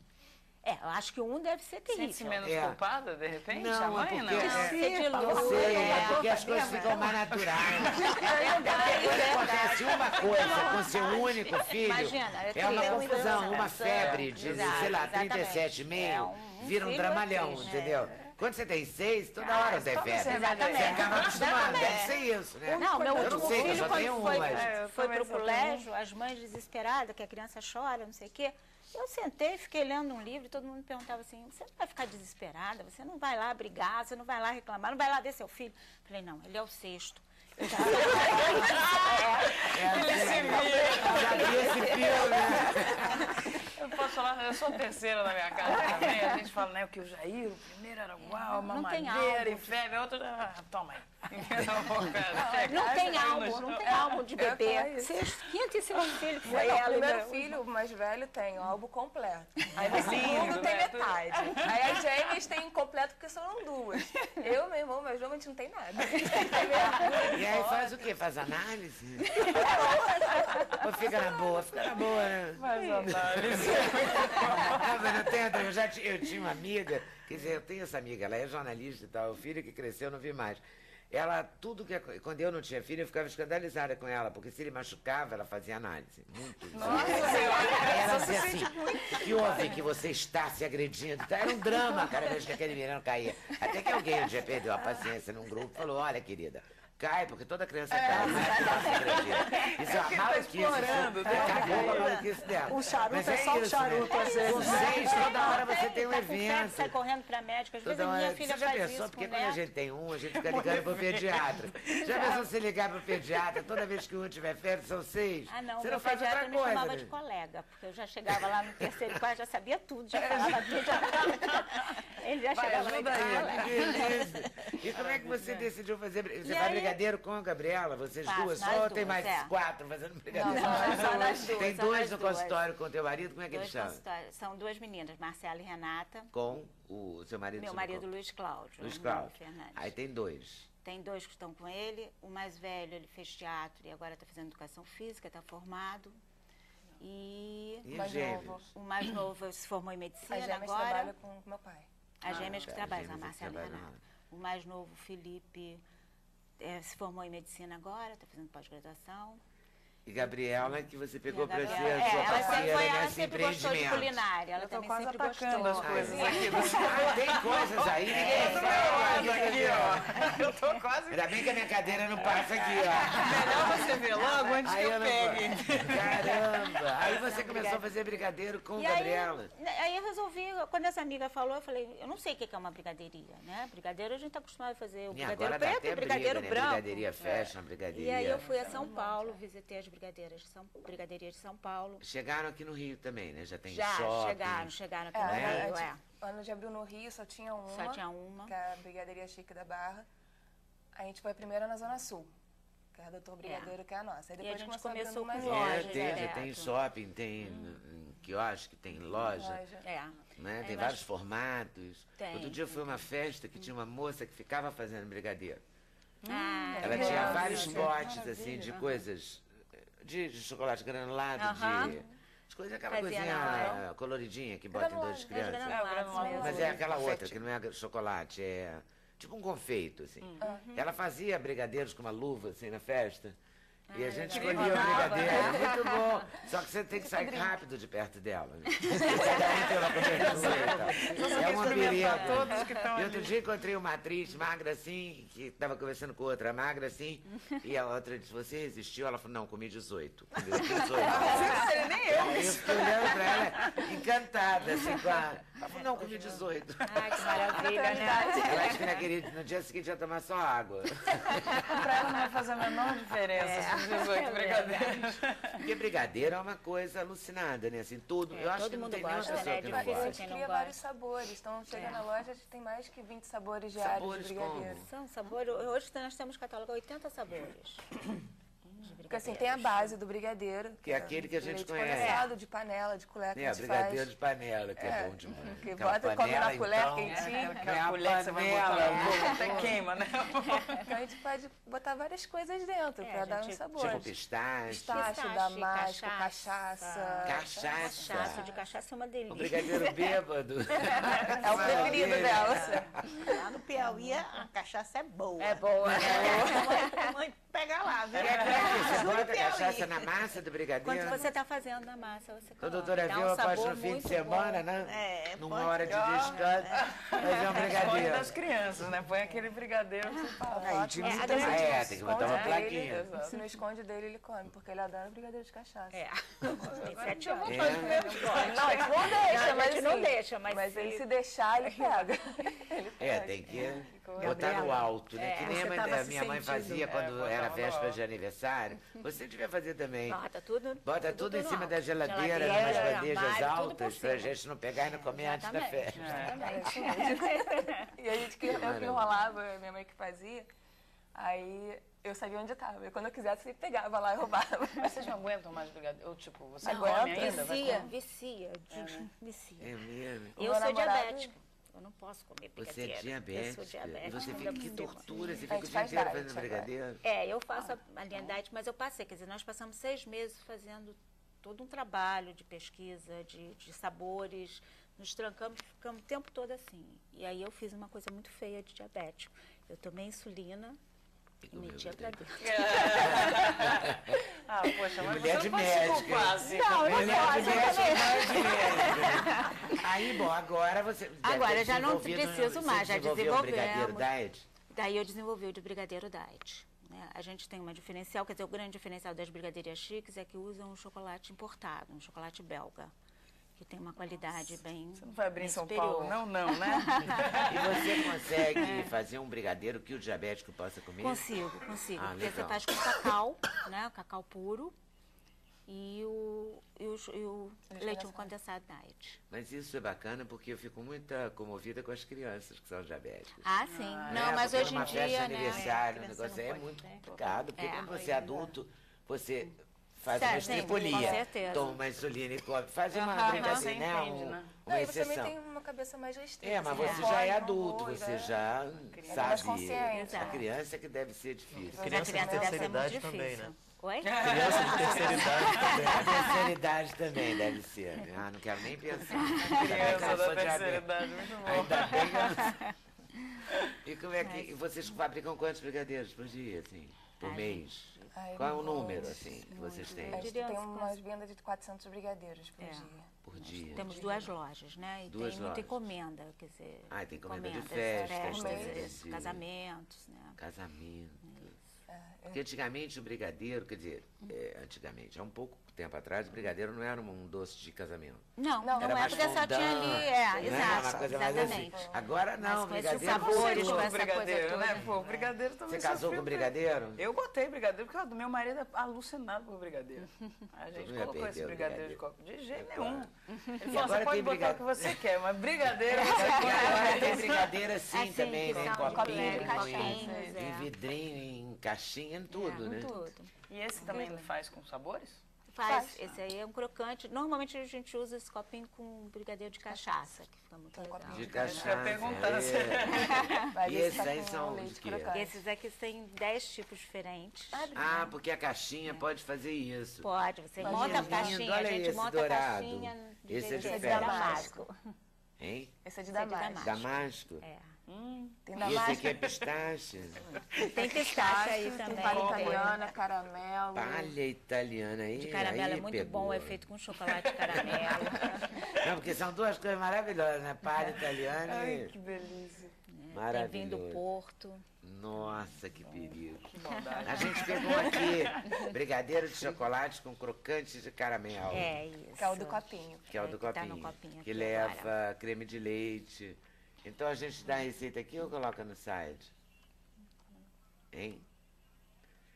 É, eu acho que um deve ser Sente-se terrível. menos É. culpada, de repente? Não, a mãe é não. porque- Não, ser de Eu luz. sei, é. é porque as coisas ficam mais naturais. É verdade. Acontece uma coisa com seu único filho, Imagina, é uma criança, confusão, uma criança, febre de, exato, sei lá, exatamente. 37,5, É, vira um filho dramalhão, é triste, entendeu? Quando você tem 6, toda hora tem febre. exatamente. Você acaba acostumado, Exatamente. deve ser isso, né? Não, meu eu último não sei, eu filho, só quando tenho foi, um, mas... eu foi também pro só tenho colégio, as mães desesperadas, que a criança chora, não sei o quê. Eu sentei, fiquei lendo um livro e todo mundo me perguntava assim, você não vai ficar desesperada? Você não vai lá brigar, você não vai lá reclamar, não vai lá ver seu filho? Falei, não, ele é o 6º. Eu já Já vi esse filme. Eu posso falar, eu sou a terceira na minha casa também. A gente fala, né, que o Jair, o primeiro era uau, não tem mamadeira e álbum. febre, outro, toma aí. não tem álbum, não tem álbum de falar bebê. isso. Quinto e sexto filho que foi Não, o ela. e primeiro meu- filho, o mais velho, tem o álbum completo. Aí no segundo Lindo, tem né? metade. Aí as gêmeas têm incompleto porque são 2. Eu, meu irmão, meu João, a gente não tem nada. E aí faz o quê? Faz análise? Ou fica na boa? Fica na boa, né? Faz análise. Não, mas eu tinha uma amiga, quer dizer, eu tenho essa amiga, ela é jornalista e tal, o filho que cresceu eu não vi mais. Ela, tudo que... Quando eu não tinha filho, eu ficava escandalizada com ela, porque se ele machucava, ela fazia análise. Muito. Aí ela dizia assim, o que houve que você está se agredindo? Era um drama cada vez que aquele menino caía. Até que alguém um dia perdeu a paciência num grupo e falou, olha, querida, cai, porque toda criança cai, não é que ela se agredindo. Isso é uma maluquice, acabou com a maluquice dela. O charuto Mas é só o isso, charuto, né? às vezes. Com 6, toda hora você tem um Tá com febre, evento. sai correndo pra médica. Às vezes Toda a minha hora. filha Você já faz pensou? isso Porque com quando a neto. gente tem um, a gente fica ligando pro pediatra. Já pensou se ligar pro pediatra, toda vez que um tiver febre, são 6? Ah, não, Você meu não faz pediatra outra me coisa. chamava né? de colega, porque eu já chegava lá no terceiro quarto, já sabia tudo, já falava tudo. Já... Ele já Vai, chegava lá e ajuda dizia, aí. "Olha, Que beleza. E como é que você decidiu fazer? Você E faz aí- brigadeiro com a Gabriela? Vocês Faço, duas? nós Só ou tem duas, mais é. 4 fazendo brigadeiro? Não, só nós duas, Tem só 2 nós no duas. consultório com o teu marido? Como é que ele dois chama? consultórios. São 2 meninas, Marcela e Renata. Com o seu marido? Meu chama marido como? Luiz Cláudio. Luiz Manuel Cláudio. Fernandes. Aí tem 2. Tem 2 que estão com ele. O mais velho, ele fez teatro e agora está fazendo educação física, está formado. E E os Mais gêmeos? novo. o mais novo se formou em medicina As gêmeas agora. trabalham com meu pai. As gêmeas que tá, trabalham, a gêmeas que Marcela e trabalham Renata. lá. O mais novo, Felipe, se formou em medicina agora, está fazendo pós-graduação. E Gabriela, que você pegou E a para ser Gabriela- a sua ela sempre, parceira ela nesse sempre gostou de empreendimento. culinária, ela Eu tô também quase sempre atacando gostou. as coisas aqui. Ah, tem coisas aí, ninguém fala. Aqui, ó. Eu tô quase... Ainda bem que a minha cadeira não passa aqui, ó. Melhor você ver logo antes que Aí eu eu não pegue. posso. Caramba! Aí você começou a fazer brigadeiro com E Gabriela. aí eu resolvi, quando essa amiga falou, eu falei, eu não sei o que é uma brigadeiria, né? Brigadeiro a gente está acostumado a fazer o E brigadeiro agora dá preto, até o brigadeiro briga, né? branco. Brigadeiria fashion, brigadeiria. E aí eu fui a São Paulo, visitei as brigadeiras brigaderias de São Paulo. Chegaram aqui no Rio também, né? Já tem Já shopping. chegaram aqui É, no né? Rio, Ano de abril no Rio só tinha uma. Só tinha uma. Que é a Brigaderia Chique da Barra. A gente foi a primeira na Zona Sul. que é a Doutor Brigadeiro, que é a nossa. Aí E a depois gente começou começou abrindo com mais lojas, tem, direto. tem shopping, tem quiosque, tem loja. É. Né? Tem mas- vários formatos. Tem, Outro dia foi uma festa que tinha uma moça que ficava fazendo brigadeiro. Ah, Ela é. tinha vários maravilha. potes assim de coisas, de chocolate granulado, Aham. de coisa, aquela Fazia coisinha na coloridinha que bota em dois Granulado, crianças. granulados mesmo. Mas é aquela outra, que não é chocolate, é tipo um confeito, assim. Ela fazia brigadeiros com uma luva, assim, na festa. E a gente escolhia o brigadeiro, é muito bom. Só que você tem que sair rápido de perto dela. Né? Cada um tem uma cobertura e tal. É uma perigo. todos que estão E ali. outro dia encontrei uma atriz magra assim, que estava conversando com outra magra assim, e a outra disse, você resistiu? Ela falou, não, comi 18. Comi 18. Nem eu. Aí eu fiquei olhando pra ela, encantada, assim, com a... Ela falou, não, comi 18. Ai, que maravilha, né? Eu acho que no dia seguinte ia tomar só água. Pra ela não vai fazer a menor diferença esses 18 brigadeiros. Porque brigadeiro é uma coisa alucinada, né? Assim, tudo. Eu acho todo que não mundo tem nenhuma gosta, pessoa né? que É não difícil A gosta. gente quem não cria gosta. vários sabores. Então, chega na loja, a gente tem mais que 20 sabores diários Sabores de brigadeiro. como? São sabores. Hoje nós temos catálogo 80 sabores. Porque assim, tem a base do brigadeiro. Que é aquele que a gente leite conhece. condensado, de panela, de colher que É, a gente brigadeiro faz. de panela, que é bom demais. Que Aquela bota, come na panela, colher então, quentinha. Aquela a colher que você vai panela, botar né? na boca, até queima, né? Então a gente pode botar várias coisas dentro É, pra a dar gente- um sabor. Tipo pistache. Pistache, Pistache, damasco, cachaça. cachaça. Cachaça de cachaça é uma O delícia. brigadeiro bêbado. É o preferido dela. Lá no Piauí a cachaça é boa. É boa. A mãe pega lá, viu? Você Sul do bota Piauí. cachaça na massa do brigadeiro? Quando você está fazendo a massa, você A coloca. doutora Dá viu, um eu faço sabor no fim de muito semana, bom. né? É, Numa pode- hora de descanso, fazer um Esconde brigadeiro. das crianças, né? Põe aquele brigadeiro que você fala. Aí, de É, muita agora- gente. É, tem que botar uma Esconde plaquinha. dele, se não esconde dele, ele come, porque ele adora brigadeiro de cachaça. É. Tem 7 anos. É. Não, a gente não deixa, Não, a mas gente não assim, deixa, mas ele se- se deixar, ele pega. É, tem que botar no alto, né? Que nem Você a tava se minha mãe sentindo. fazia quando botava era no véspera alto. de aniversário. Você devia fazer também. Bota tudo. Bota tudo em no cima alto. da geladeira, Geladeira, numas bandejas armário, tudo altas, por pra cima. gente não pegar e não comer antes da Exatamente. festa. E a gente que eu que maravilha. enrolava, minha mãe que fazia, aí eu sabia onde estava. E quando eu quisesse, eu pegava lá e roubava. Mas vocês não aguentam mais brigadeiro? Ou tipo, você Não, come aguenta. ainda? Vai Vicia, comer? vicia, vicia. É mesmo. Eu meu sou namorado- diabética. Eu não posso comer Você é brigadeiro. Eu diabética. sou diabética. E você ainda fica, por que cima. tortura, você A fica o gente dia faz inteiro diet fazendo agora. brigadeiro. É, eu faço a linha diet, mas eu passei. Quer dizer, nós passamos 6 meses fazendo todo um trabalho de pesquisa, de sabores. Nos trancamos, ficamos o tempo todo assim. E aí eu fiz uma coisa muito feia de diabético. Eu tomei insulina e metia pra dentro. Ah, poxa, mas mulher você de não pode se médica. culpar assim. Mulher de médico, mais de médico. Aí, bom, agora você deve Agora ter eu já não desenvolvido- preciso você mais, já desenvolveu o brigadeiro desenvolvemos. diet? Daí eu desenvolvi o de brigadeiro diet. Né? A gente tem uma diferencial, quer dizer, o grande diferencial das brigadeiras chiques é que usam um chocolate importado, um chocolate belga, que tem uma qualidade bem Você não vai abrir em São superior. Paulo? Não, não, né? E você consegue fazer um brigadeiro que o diabético possa comer? Consigo. Ah, Porque você legal. faz com cacau, né? O cacau puro e o leite condensado diet. Mas isso é bacana porque eu fico muito comovida com as crianças que são diabéticas. Ah, sim. Não, Né? mas Porque hoje em numa festa de dia, né? aniversário, o criança negócio não é pode, muito né? complicado, porque É. quando você é adulto, você faz Certo, uma sim, estripolia, com certeza. toma uma insulina e come, faz uma Aham, brincadeira, você né? entende, né? Uma Não, e você também exceção. tem uma cabeça mais restrita. É, mas você você não já é pode, adulto, não você pode, já mais sabe. consciente, A né? criança que deve ser difícil. Mas a Criança de criança deve terceira ser muito idade também, difícil. né? Oi? Criança de terceira idade também. A terceira idade também deve ser. Né? Ah, não quero nem pensar. Criança da Sou terceira diabética. idade, muito bom. Ainda bem que eu... E como é que... E vocês fabricam quantos brigadeiros por dia, assim? Por mês? Ai, Qual é o não número, vou. assim, que vocês têm A gente diria tem uns umas vendas de 400 brigadeiros por É. dia. por dia? Temos 2 lojas, né? E Duas tem muita lojas. encomenda, quer dizer... Ah, tem encomenda de encomendas, festas, festas, de- casamentos, né? Casamento. Porque antigamente o brigadeiro, quer dizer, antigamente, há um pouco tempo atrás, o brigadeiro não era um doce de casamento. Não Era é mais porque só fondant, tinha ali... né? Exato, Uma coisa mais assim. exatamente. Agora não, Mas com esses brigadeiro... sabores, você- com essa brigadeiro, coisa né? toda. Pô, o brigadeiro também Você casou sofreu com brigadeiro? Eu botei brigadeiro, porque do meu marido é alucinado por brigadeiro. A gente não ia colocou esse perder o brigadeiro de brigadeiro. copo. De jeito É nenhum. claro. Ele E falou, agora você pode tem botar o que você quer, mas brigadeiro você E agora tem quer. brigadeiro assim Assim, também, que né? Em são copinho, copinhos, em é. vidrinho, em caixinha, em tudo, né? Tudo. E esse também faz com sabores? Faz. Esse aí é um crocante. Normalmente a gente usa esse copinho com brigadeiro de cachaça, que fica muito legal. De Cara, cachaça. eu ia perguntar se- Mas E esse esses tá aí com são leite os quê? crocante. Esses aqui tem 10 tipos diferentes. Ah, porque a caixinha pode fazer isso. Pode, você Mas monta a lindo, caixinha, olha a gente esse monta dourado. a caixinha de Esse é jeito diferente. damasco. Hein? Esse é de Esse é de Damasco. Damasco? É. Tem E esse Damasco, aqui é pistache. Tem pistache aí tem também. palha italiana, caramelo. Palha italiana aí. De caramelo aí é muito pegou. bom, é feito com chocolate de caramelo. Não, porque são duas coisas maravilhosas, né? Palha italiana Ai, e... que delícia. Tem vinho do Maravilhoso. Porto. Nossa, que perigo. maldade. A gente pegou aqui brigadeiro de chocolate com crocante de caramelo. É isso. Que é o do copinho. Que é o do que tá copinho. no copinho que aqui leva agora. creme de leite. Então a gente dá a receita aqui ou coloca no site? Hein?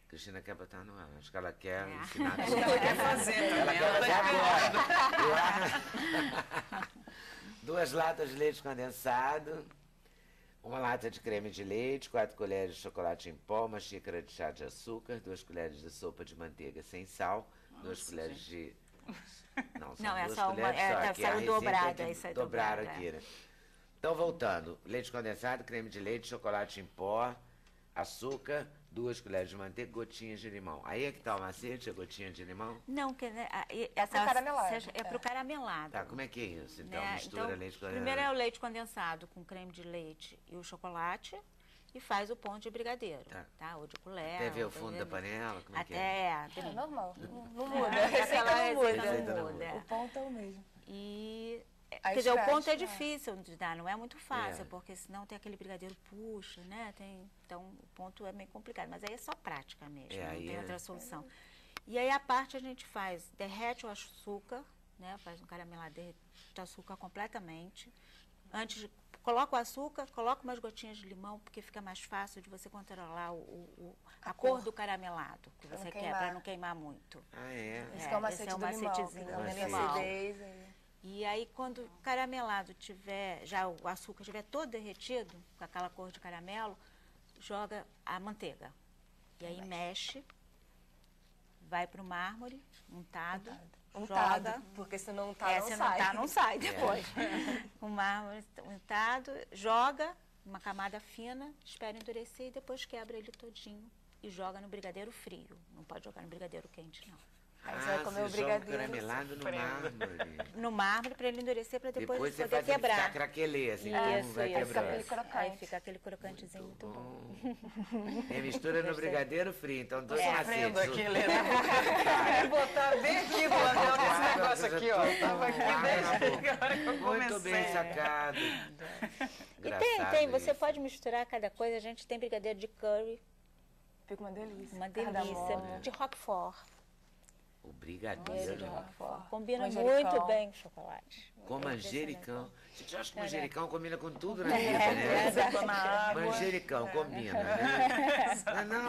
Cristina quer botar no ar. Acho que ela quer ensinar tudo. Ela quer fazer Ela também. quer Ela fazer agora. 2 latas de leite condensado, 1 lata de creme de leite, 4 colheres de chocolate em pó, 1 xícara de chá de açúcar, 2 colheres de sopa de manteiga sem sal, 2 colheres de... Não, são Não, é 2 só uma- colheres é, só, tá que a saindo receita dobrado, que aí sai dobraram dobrado, aqui, né? Então, voltando, leite condensado, creme de leite, chocolate em pó, açúcar, 2 colheres de manteiga, gotinhas de limão. Aí é que tá o macete, a gotinha de limão? Não, que É pro caramelado. É pro caramelado. Tá, como é que é isso? Então, né? mistura Então, leite condensado. primeiro é o leite condensado com creme de leite e o chocolate e faz o ponto de brigadeiro, tá? Ou de colher. Até ver o ou fundo de- da panela, como é que é? Até, É normal. Não É, muda. A aquela receita não muda. Receita não muda. muda. O ponto é o mesmo. E Aí quer dizer, o escreve, ponto é né? difícil de dar, não é muito fácil, É. porque senão tem aquele brigadeiro puxa, né? Então o ponto é meio complicado, mas aí é só prática mesmo, não aí tem é. outra solução. E aí a parte a gente faz, derrete o açúcar, né? Faz um caramelado, derrete o açúcar completamente. Antes de, coloca o açúcar, coloca umas gotinhas de limão, porque fica mais fácil de você controlar a cor do caramelado que Pra não você quer, queimar. para não queimar muito. Ah, é? Esse que é o esse macete é o do limão. macetezinho Que dá do uma limão. acidez. aí- E aí, quando o caramelado tiver, já o açúcar estiver todo derretido, com aquela cor de caramelo, joga a manteiga. E aí mexe, vai para o mármore, untado, Untado, joga. porque se não untar, não Se sai. não tá, não sai depois. O mármore untado, joga uma camada fina, espera endurecer e depois quebra ele todinho e joga no brigadeiro frio. Não pode jogar no brigadeiro quente, não. Aí você vai comer o você joga o brigadeiro caramelado no mármore. No mármore para ele endurecer para depois, Depois você poder faz ele ficar quebrar. craquelê, assim, Isso, pum, vai isso. Fica quebrando. aquele crocante. Aí fica aquele crocantezinho muito bom. E mistura no brigadeiro frio, então dois Sofrendo macetes. aqui, Helena. Eu botar bem aqui do ladrão desse negócio aqui, ó. Tava aqui desde a hora que eu comecei. Muito bem sacado. E Engraçado tem, você isso. pode misturar cada coisa. A gente tem brigadeiro de curry, Fica uma delícia. uma Cardamomo. delícia, de roquefort. O brigadeiro Combina Manjericão. muito bem com chocolate. com manjericão. Gente, eu acho que manjericão combina com tudo É, na vida, né? Você na água. Manjericão combina, né? Não, é não?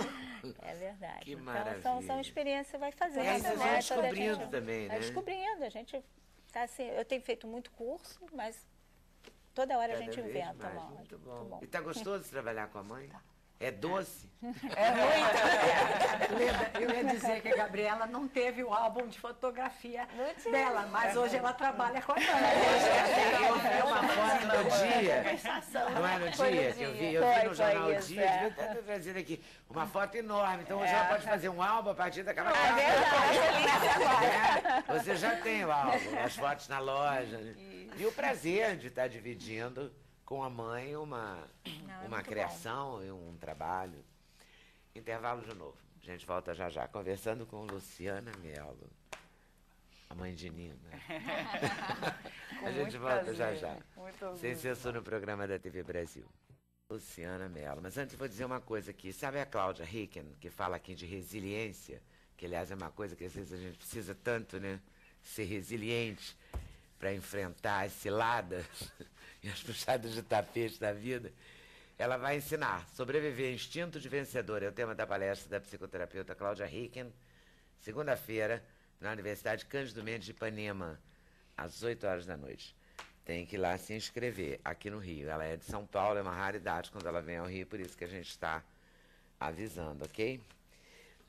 É verdade. Que Então, maravilha. são experiências que vai fazendo. E aí vocês vão né? descobrindo Toda a gente também, vai né? descobrindo. A gente tá assim, eu tenho feito muito curso, mas toda hora a Cada gente vez inventa mais, uma. muito bom. E tá gostoso de trabalhar com a mãe? É doce? Leda, eu ia dizer que a Gabriela não teve o álbum de fotografia dela, mas hoje ela trabalha com a mãe. Eu vi uma foto no dia, não é no dia que eu vi no jornal O isso, Dia, devia até ter trazido aqui, uma foto enorme, então hoje ela pode fazer um álbum a partir daquela foto. É, você já tem o álbum, as fotos na loja, né? E o prazer de estar dividindo com a mãe uma muito criação e um trabalho. Intervalo de novo. A gente volta já já, conversando com Luciana Mello, a mãe de Nina. A gente muito volta já prazer, já. muito Sem censura no programa da TV Brasil. Luciana Mello. Mas antes eu vou dizer uma coisa aqui. Sabe a Cláudia Hicken, que fala aqui de resiliência? Que, aliás, é uma coisa que às vezes a gente precisa tanto, né? Ser resiliente para enfrentar as ciladas e as puxadas de tapete da vida. Ela vai ensinar Sobreviver, Instinto de Vencedor. É o tema da palestra da psicoterapeuta Cláudia Hicken, segunda-feira, na Universidade Cândido Mendes de Ipanema, às 8 horas da noite. Tem que ir lá se inscrever, aqui no Rio. Ela é de São Paulo, é uma raridade quando ela vem ao Rio, por isso que a gente está avisando, ok?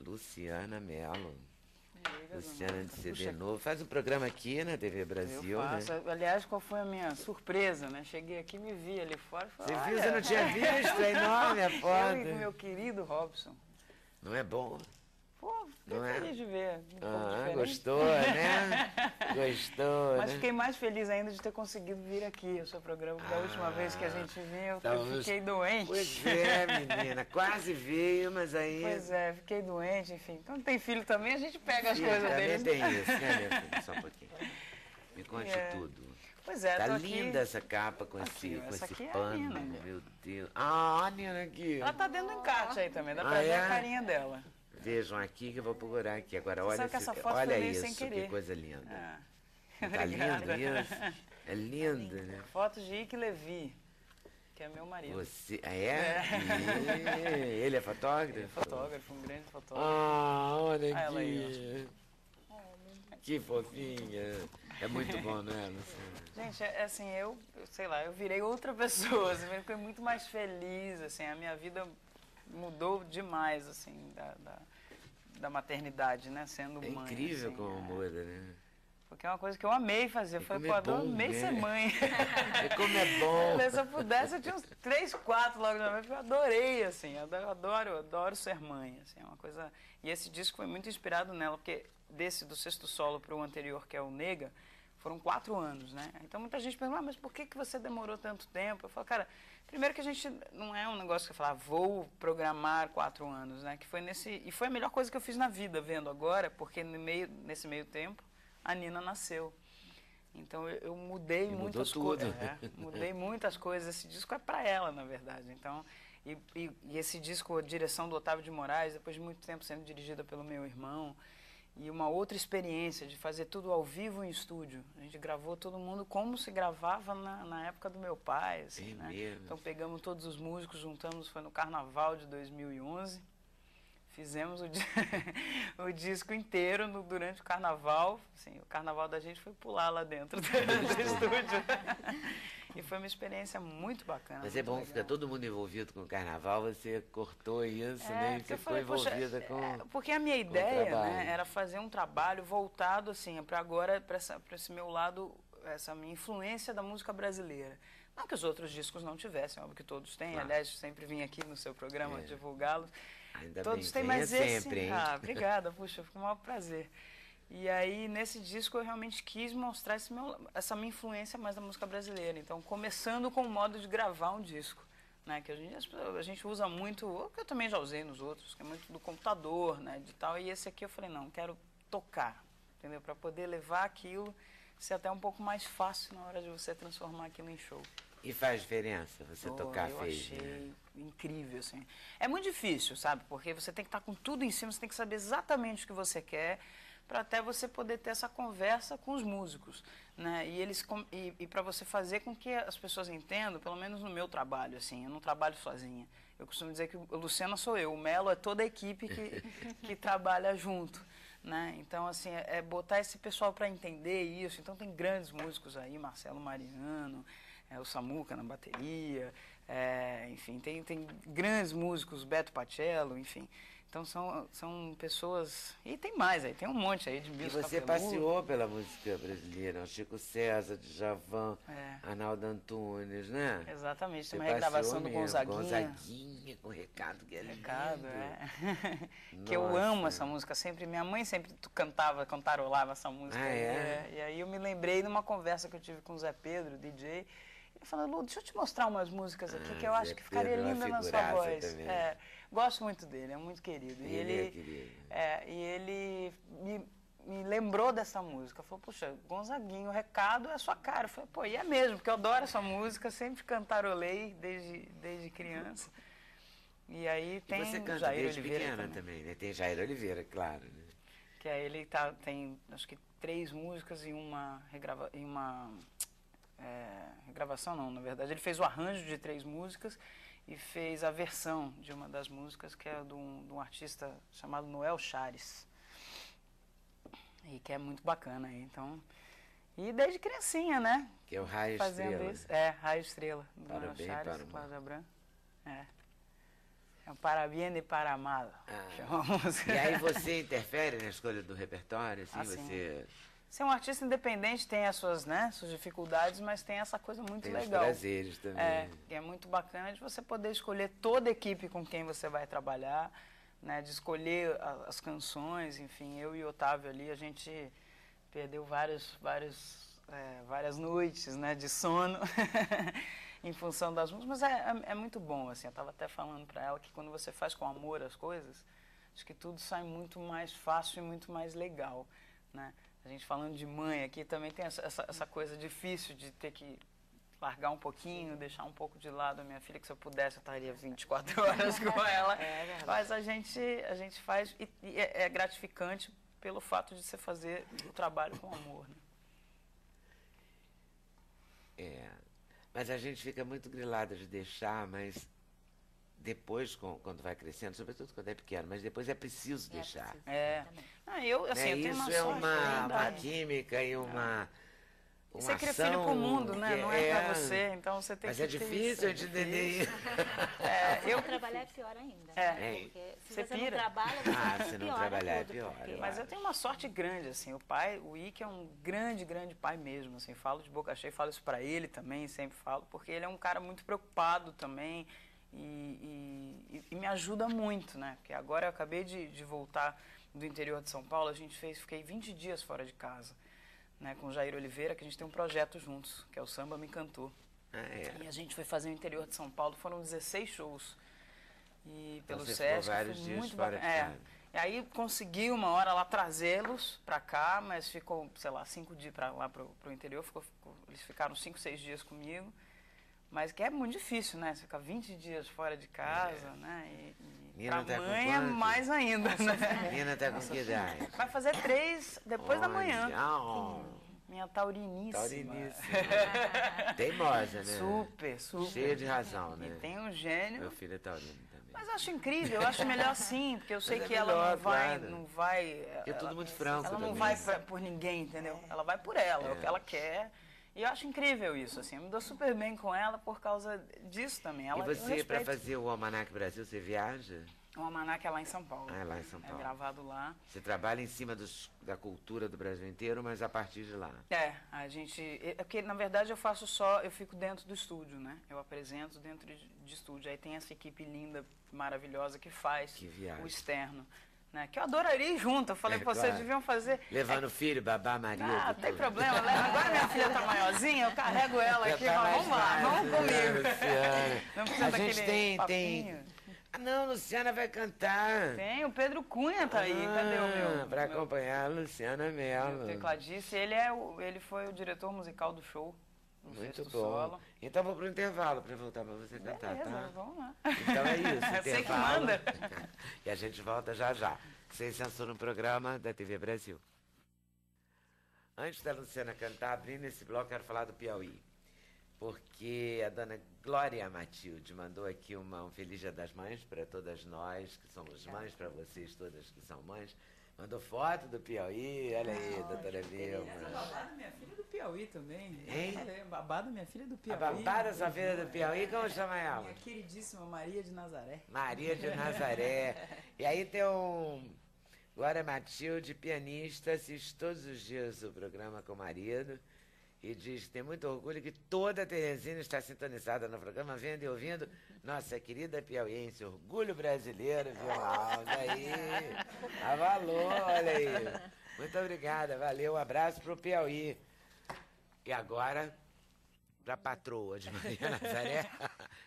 Luciana Mello. Luciana de CD novo. Faz um programa aqui na TV Brasil, Eu faço. né? Aliás, qual foi a minha surpresa, né? Cheguei aqui, me vi ali fora e falei, Você viu? Você não tinha visto? É enorme a eu e foto. meu querido Robson. Não é bom? Pô, fiquei Não é? feliz de ver. Um pouco Ah, diferente. gostou, né? Gostou, Mas né? fiquei mais feliz ainda de ter conseguido vir aqui ao seu programa. Da última vez que a gente veio, eu Estávamos- fiquei doente. Pois é, menina. Quase veio, mas aí... Pois é, fiquei doente, enfim. Então tem filho também, a gente pega as Sim, coisas também deles. tem isso, né, minha filha? Só um pouquinho. Me conte É. tudo. Pois é, Tá tô aqui. linda essa capa com Aqui, esse, com essa esse aqui é a pano. Nina. Meu Deus. Ah, a Nina aqui. Ela tá dentro do encarte aí também, dá pra Ah, ver é? a carinha dela. Vejam aqui que eu vou procurar aqui. Agora, Você olha, sabe que essa foto olha foi meio isso, sem que querer. coisa linda. Ah. Tá lindo Obrigada. isso? É lindo, né? Fotos de Ike Levi, que é meu marido. Você, Ele é fotógrafo? Ele é fotógrafo, um grande fotógrafo. Ah, olha Ah, ela aí, aqui. Que fofinha. É muito bom, né, Luciana? Gente, é assim, eu sei lá, eu virei outra pessoa, assim, eu fiquei muito mais feliz, assim, a minha vida mudou demais, assim, da maternidade, né, sendo É mãe. incrível assim, como muda, né? Porque é uma coisa que eu amei fazer, foi, como pô, é eu bom, amei né? ser mãe. É como é bom. Se eu pudesse, eu tinha uns 3, 4 logo de uma vez, porque eu adorei, assim, eu adoro ser mãe, assim, é uma coisa... E esse disco foi muito inspirado nela, porque do sexto solo para o anterior, que é o Nega, foram 4 anos, né? Então muita gente pergunta, mas por que você demorou tanto tempo? Eu falo, cara, primeiro que a gente não é um negócio que eu falo, vou programar 4 anos, né? Que foi e foi a melhor coisa que eu fiz na vida, vendo agora, porque nesse meio tempo, a Nina nasceu. Então eu mudei muitas coisas. Mudei muitas coisas. Esse disco é para ela, na verdade. Então, e esse disco, a direção do Otávio de Moraes, depois de muito tempo sendo dirigida pelo meu irmão, e uma outra experiência de fazer tudo ao vivo em estúdio. A gente gravou todo mundo como se gravava na época do meu pai. Assim, né? Mesmo? Então pegamos todos os músicos, juntamos, foi no Carnaval de 2011. Fizemos o disco inteiro durante o Carnaval. Assim, o Carnaval da gente foi pular lá dentro do estúdio. E foi uma experiência muito bacana. Mas muito é bom legal. ficar todo mundo envolvido com o carnaval, você cortou isso, né? E Porque você eu ficou falei, poxa, envolvida com... porque a minha ideia, trabalho. né, era fazer um trabalho voltado assim para agora, para esse meu lado, essa minha influência da música brasileira. Não que os outros discos não tivessem, óbvio que todos têm. Claro. Aliás, sempre vim aqui no seu programa divulgá-los. Ainda Todos bem, têm, venha mas esse... sempre, hein? Ah, obrigada, puxa, foi um maior prazer. E aí, nesse disco, eu realmente quis mostrar essa minha influência mais da música brasileira. Então, começando com o modo de gravar um disco, né? Que hoje em dia a gente usa muito, ou que eu também já usei nos outros, que é muito do computador, né? De tal. E esse aqui eu falei, não, quero tocar, entendeu? Para poder levar aquilo, ser até um pouco mais fácil na hora de você transformar aquilo em show. E faz diferença você tocar eu fez, achei né? incrível, assim. É muito difícil, sabe? Porque você tem que estar com tudo em cima, você tem que saber exatamente o que você quer, para até você poder ter essa conversa com os músicos, né? E para você fazer com que as pessoas entendam, pelo menos no meu trabalho, assim, eu não trabalho sozinha. Eu costumo dizer que o Luciana sou eu, o Melo é toda a equipe que trabalha junto, né? Então, assim, é botar esse pessoal para entender isso. Então, tem grandes músicos aí, Marcelo Mariano, o Samuca na bateria, enfim, tem grandes músicos, Beto Pacello, enfim. Então são pessoas... E tem mais aí, tem um monte aí de E música. você passeou pela música brasileira, o Chico César, Djavan, Arnaldo Antunes, né? Exatamente, Você tem uma regravação do passeou mesmo, Gonzaguinha. Gonzaguinha, com recado que é lindo. Recado, que eu Nossa. amo essa música sempre. Minha mãe sempre cantarolava essa música. Ah, é? E aí eu me lembrei numa conversa que eu tive com o Zé Pedro, DJ. Ele falou, Lu, deixa eu te mostrar umas músicas aqui que eu acho Zé que ficaria Pedro é uma linda na sua figuraça voz. também. Gosto muito dele, é muito querido. Ele é querido. E ele me lembrou dessa música. Falou, puxa, Gonzaguinho, o recado é a sua cara. Eu falei, pô, e é mesmo, porque eu adoro essa música, sempre cantarolei desde criança. E aí tem E você canta Jair desde Oliveira pequena também, né? Tem Jair Oliveira, claro, né? que aí ele tem, acho que 3 músicas e uma regravação, não, na verdade. Ele fez o arranjo de 3 músicas e fez a versão de uma das músicas, que é de um artista chamado Noel Chares. E que é muito bacana aí, então... E desde criancinha, né? Que é o Raio Fazendo Estrela. isso. Raio Estrela, do Noel Parabéns Chares, para o Cláudia Abram. É um Para Bien e Para Mal, chama a música. E aí você interfere na escolha do repertório, assim, Assim. você Ser um artista independente tem as suas, né, suas dificuldades, mas tem essa coisa muito tem os legal. prazeres também. Que é muito bacana de você poder escolher toda a equipe com quem você vai trabalhar, né, de escolher as canções, enfim, eu e o Otávio ali, a gente perdeu várias noites, né, de sono em função das músicas, mas é muito bom, assim, eu estava até falando para ela que quando você faz com amor as coisas, acho que tudo sai muito mais fácil e muito mais legal, né? A gente falando de mãe aqui também tem essa coisa difícil de ter que largar um pouquinho, deixar um pouco de lado a minha filha, que se eu pudesse eu estaria 24 horas com ela. Mas a gente faz e é gratificante pelo fato de você fazer o trabalho com amor, né? Mas a gente fica muito grilada de deixar, mas depois, quando vai crescendo, sobretudo quando é pequeno, mas depois é preciso deixar. Eu tenho uma Isso é sorte, uma química e uma Você cria filho pro mundo, né? Não é pra você, então você tem mas que é difícil a gente entender isso. Eu trabalhar é pior ainda. Porque se você não trabalha, se não trabalhar é pior. Mas eu tenho uma sorte grande, assim, o Ike é um grande, grande pai mesmo, assim, falo de boca cheia, falo isso pra ele também, sempre falo, porque ele é um cara muito preocupado também e me ajuda muito, né? Porque agora eu acabei de voltar do interior de São Paulo, fiquei 20 dias fora de casa, né, com o Jair Oliveira, que a gente tem um projeto juntos, que é o Samba Me Encantou. E a gente foi fazer o interior de São Paulo, foram 16 shows. E pelo Sesc, vários foi dias muito fora de casa. E aí consegui uma hora lá trazê-los para cá, mas ficou, sei lá, 5 dias para lá pro interior, eles ficaram 5, 6 dias comigo. Mas que é muito difícil, né? Você fica 20 dias fora de casa, né? E pra tá mãe é mais ainda, né? Nina tá com que idade? Vai fazer 3 depois da manhã. Oh. Minha tauriníssima. Teimosa, né? Super. Cheia de razão, né? E tem um gênio. Meu filho é taurino também. Mas eu acho incrível, eu acho melhor assim, porque eu sei que ela não vai... Porque é tudo muito franco. Ela não vai por ninguém, entendeu? Ela vai por ela, é o que ela quer. E eu acho incrível isso, assim, eu me dou super bem com ela por causa disso também. E você, para fazer o Almanac Brasil, você viaja? O Almanac é lá em São Paulo. É lá em São Paulo. É gravado lá. Você trabalha em cima da cultura do Brasil inteiro, mas a partir de lá. Porque na verdade eu fico dentro do estúdio, né? Eu apresento dentro de estúdio. Aí tem essa equipe linda, maravilhosa que faz o externo. Né, que eu adoraria ir junto. Eu falei que vocês deviam fazer... Levando filho, babá, marido. Não tem problema. Agora minha filha tá maiorzinha, eu carrego ela aqui. Vamos lá, vamos comigo. Não precisa daquele papinho. Não, Luciana vai cantar. Tem, o Pedro Cunha tá aí. Cadê o meu? Para acompanhar a Luciana Mello. O tecladista, ele foi o diretor musical do show. Muito bom. Solo. Então vou pro intervalo para voltar para você cantar, tá? Vamos lá. Então é isso, intervalo. Você que manda. E a gente volta já já. Sem censura no programa da TV Brasil. Antes da Luciana cantar, abrindo esse bloco, quero falar do Piauí. Porque a dona Glória Matilde mandou aqui um Feliz Dia das Mães para todas nós que somos mães, para vocês todas que são mães. Mandou foto do Piauí, olha aí, doutora Vilma. Babada minha filha do Piauí também. Hein? Babada minha filha do Piauí. A babada sua filha do Piauí, como chama ela? Minha queridíssima Maria de Nazaré. Maria de Nazaré. E aí tem Glória Matilde, pianista, assiste todos os dias o programa com o marido. E diz que tem muito orgulho que toda a Teresina está sintonizada no programa, vendo e ouvindo nossa querida piauiense, orgulho brasileiro, viu? Olha aí, avalou, olha aí. Muito obrigada, valeu, um abraço pro Piauí. E agora, pra patroa de Maria Nazaré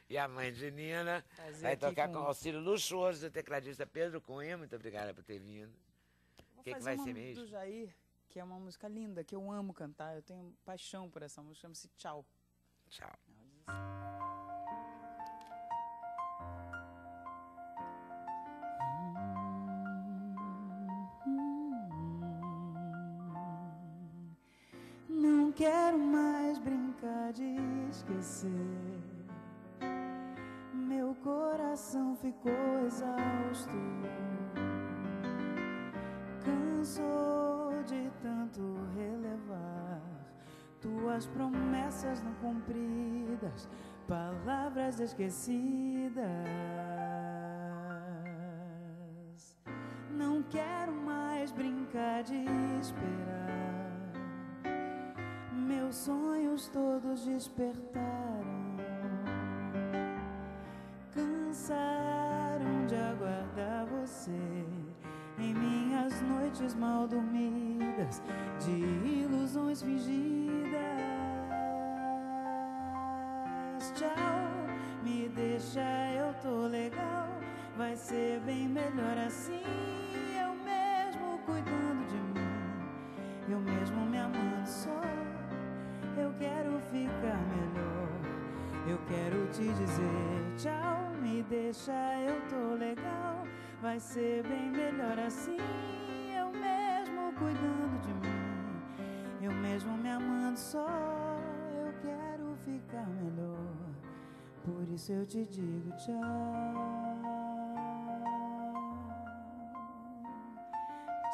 e a mãe de Nina, vai tocar com o auxílio luxuoso do tecladista Pedro Cunha. Muito obrigada por ter vindo. O que vai ser mesmo? Do Jair, que é uma música linda, que eu amo cantar, eu tenho paixão por essa música, chama-se Tchau. Tchau. Não quero mais brincar de esquecer, meu coração ficou exausto, cansou de tanto relevar tuas promessas não cumpridas, palavras esquecidas. brincar de esperar. Meus sonhos todos despertaram, cansaram de aguardar você em minhas noites mal dormidas, de ilusões fingidas. Tchau, me deixa, eu tô legal, vai ser bem melhor assim. Eu mesmo cuidando de mim, eu mesmo me amando só. Eu quero ficar melhor, eu quero te dizer tchau, me deixa, eu tô legal, vai ser bem melhor assim. Eu mesmo cuidando de mim, eu mesmo me amando só. Eu quero ficar melhor, por isso eu te digo tchau,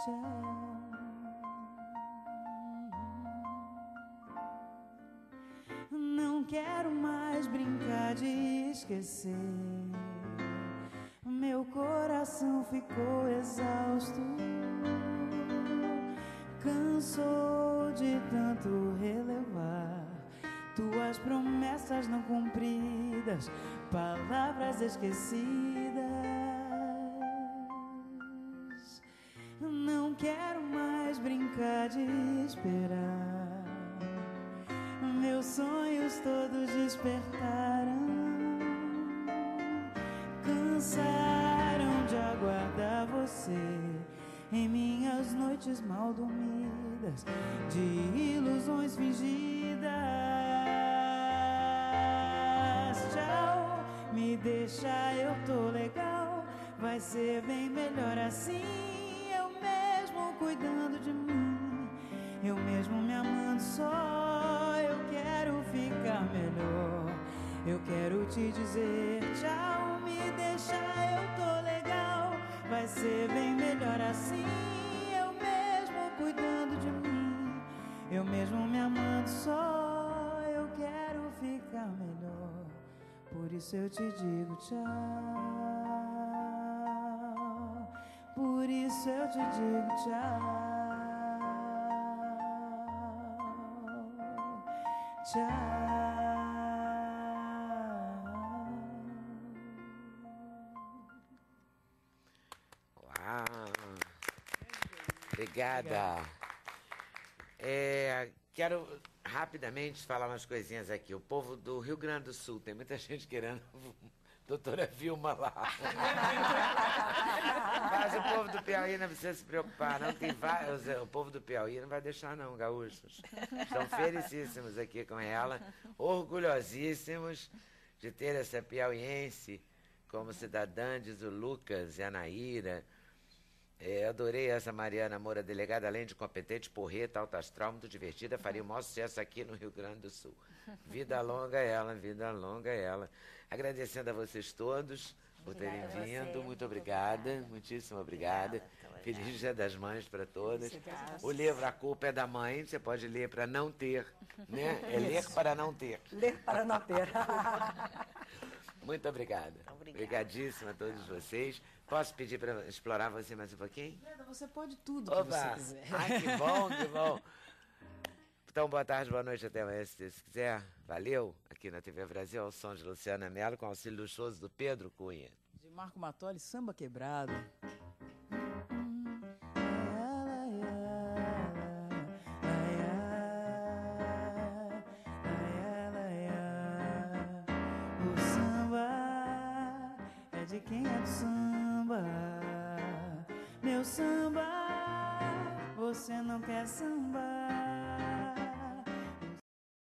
tchau. Não quero mais brincar de esquecer. Meu coração ficou exausto, cansou de tanto relevar tuas promessas não cumpridas, palavras esquecidas. Não quero mais brincar de esperar. Meus sonhos todos despertaram, cansaram de aguardar você em minhas noites mal dormidas, de ilusões fingidas. Tchau, me deixa, eu tô legal, vai ser bem melhor assim. Eu mesmo cuidando de mim, eu mesmo me amando só. Eu quero ficar melhor, eu quero te dizer tchau, me deixa, eu tô legal, vai ser bem melhor assim. Eu mesmo cuidando de mim, eu mesmo me amando só. Eu quero ficar melhor, por isso eu te digo tchau, por isso eu te digo tchau. Tchau. Uau! Obrigada. Quero rapidamente falar umas coisinhas aqui. O povo do Rio Grande do Sul, tem muita gente querendo doutora Vilma lá. Mas o povo do Piauí não precisa se preocupar, não. Tem vários, o povo do Piauí não vai deixar, não, gaúchos. Estão felicíssimos aqui com ela, orgulhosíssimos de ter essa piauiense como cidadã, diz o Lucas e a Naíra. Adorei essa Mariana Moura, delegada, além de competente, porreta, alta astral, muito divertida, faria o maior sucesso aqui no Rio Grande do Sul. Vida longa ela, vida longa ela. Agradecendo a vocês todos por terem vindo. Muito obrigada, muitíssimo obrigada. Feliz Dia das Mães para todas. O livro A Culpa é da Mãe, você pode ler para não ter, né? É ler para não ter. Ler para não ter. Muito obrigada. Obrigadíssima a todos vocês. Posso pedir para explorar você mais um pouquinho? Leda, você pode tudo Opa. que você quiser. Ai, que bom, que bom. Então, boa tarde, boa noite, até amanhã, se quiser. Valeu. Aqui na TV Brasil, ao som de Luciana Mello, com auxílio luxuoso do Pedro Cunha. De Marco Matoli, Samba Quebrado. O samba é de quem é do samba. Meu samba, você não quer samba.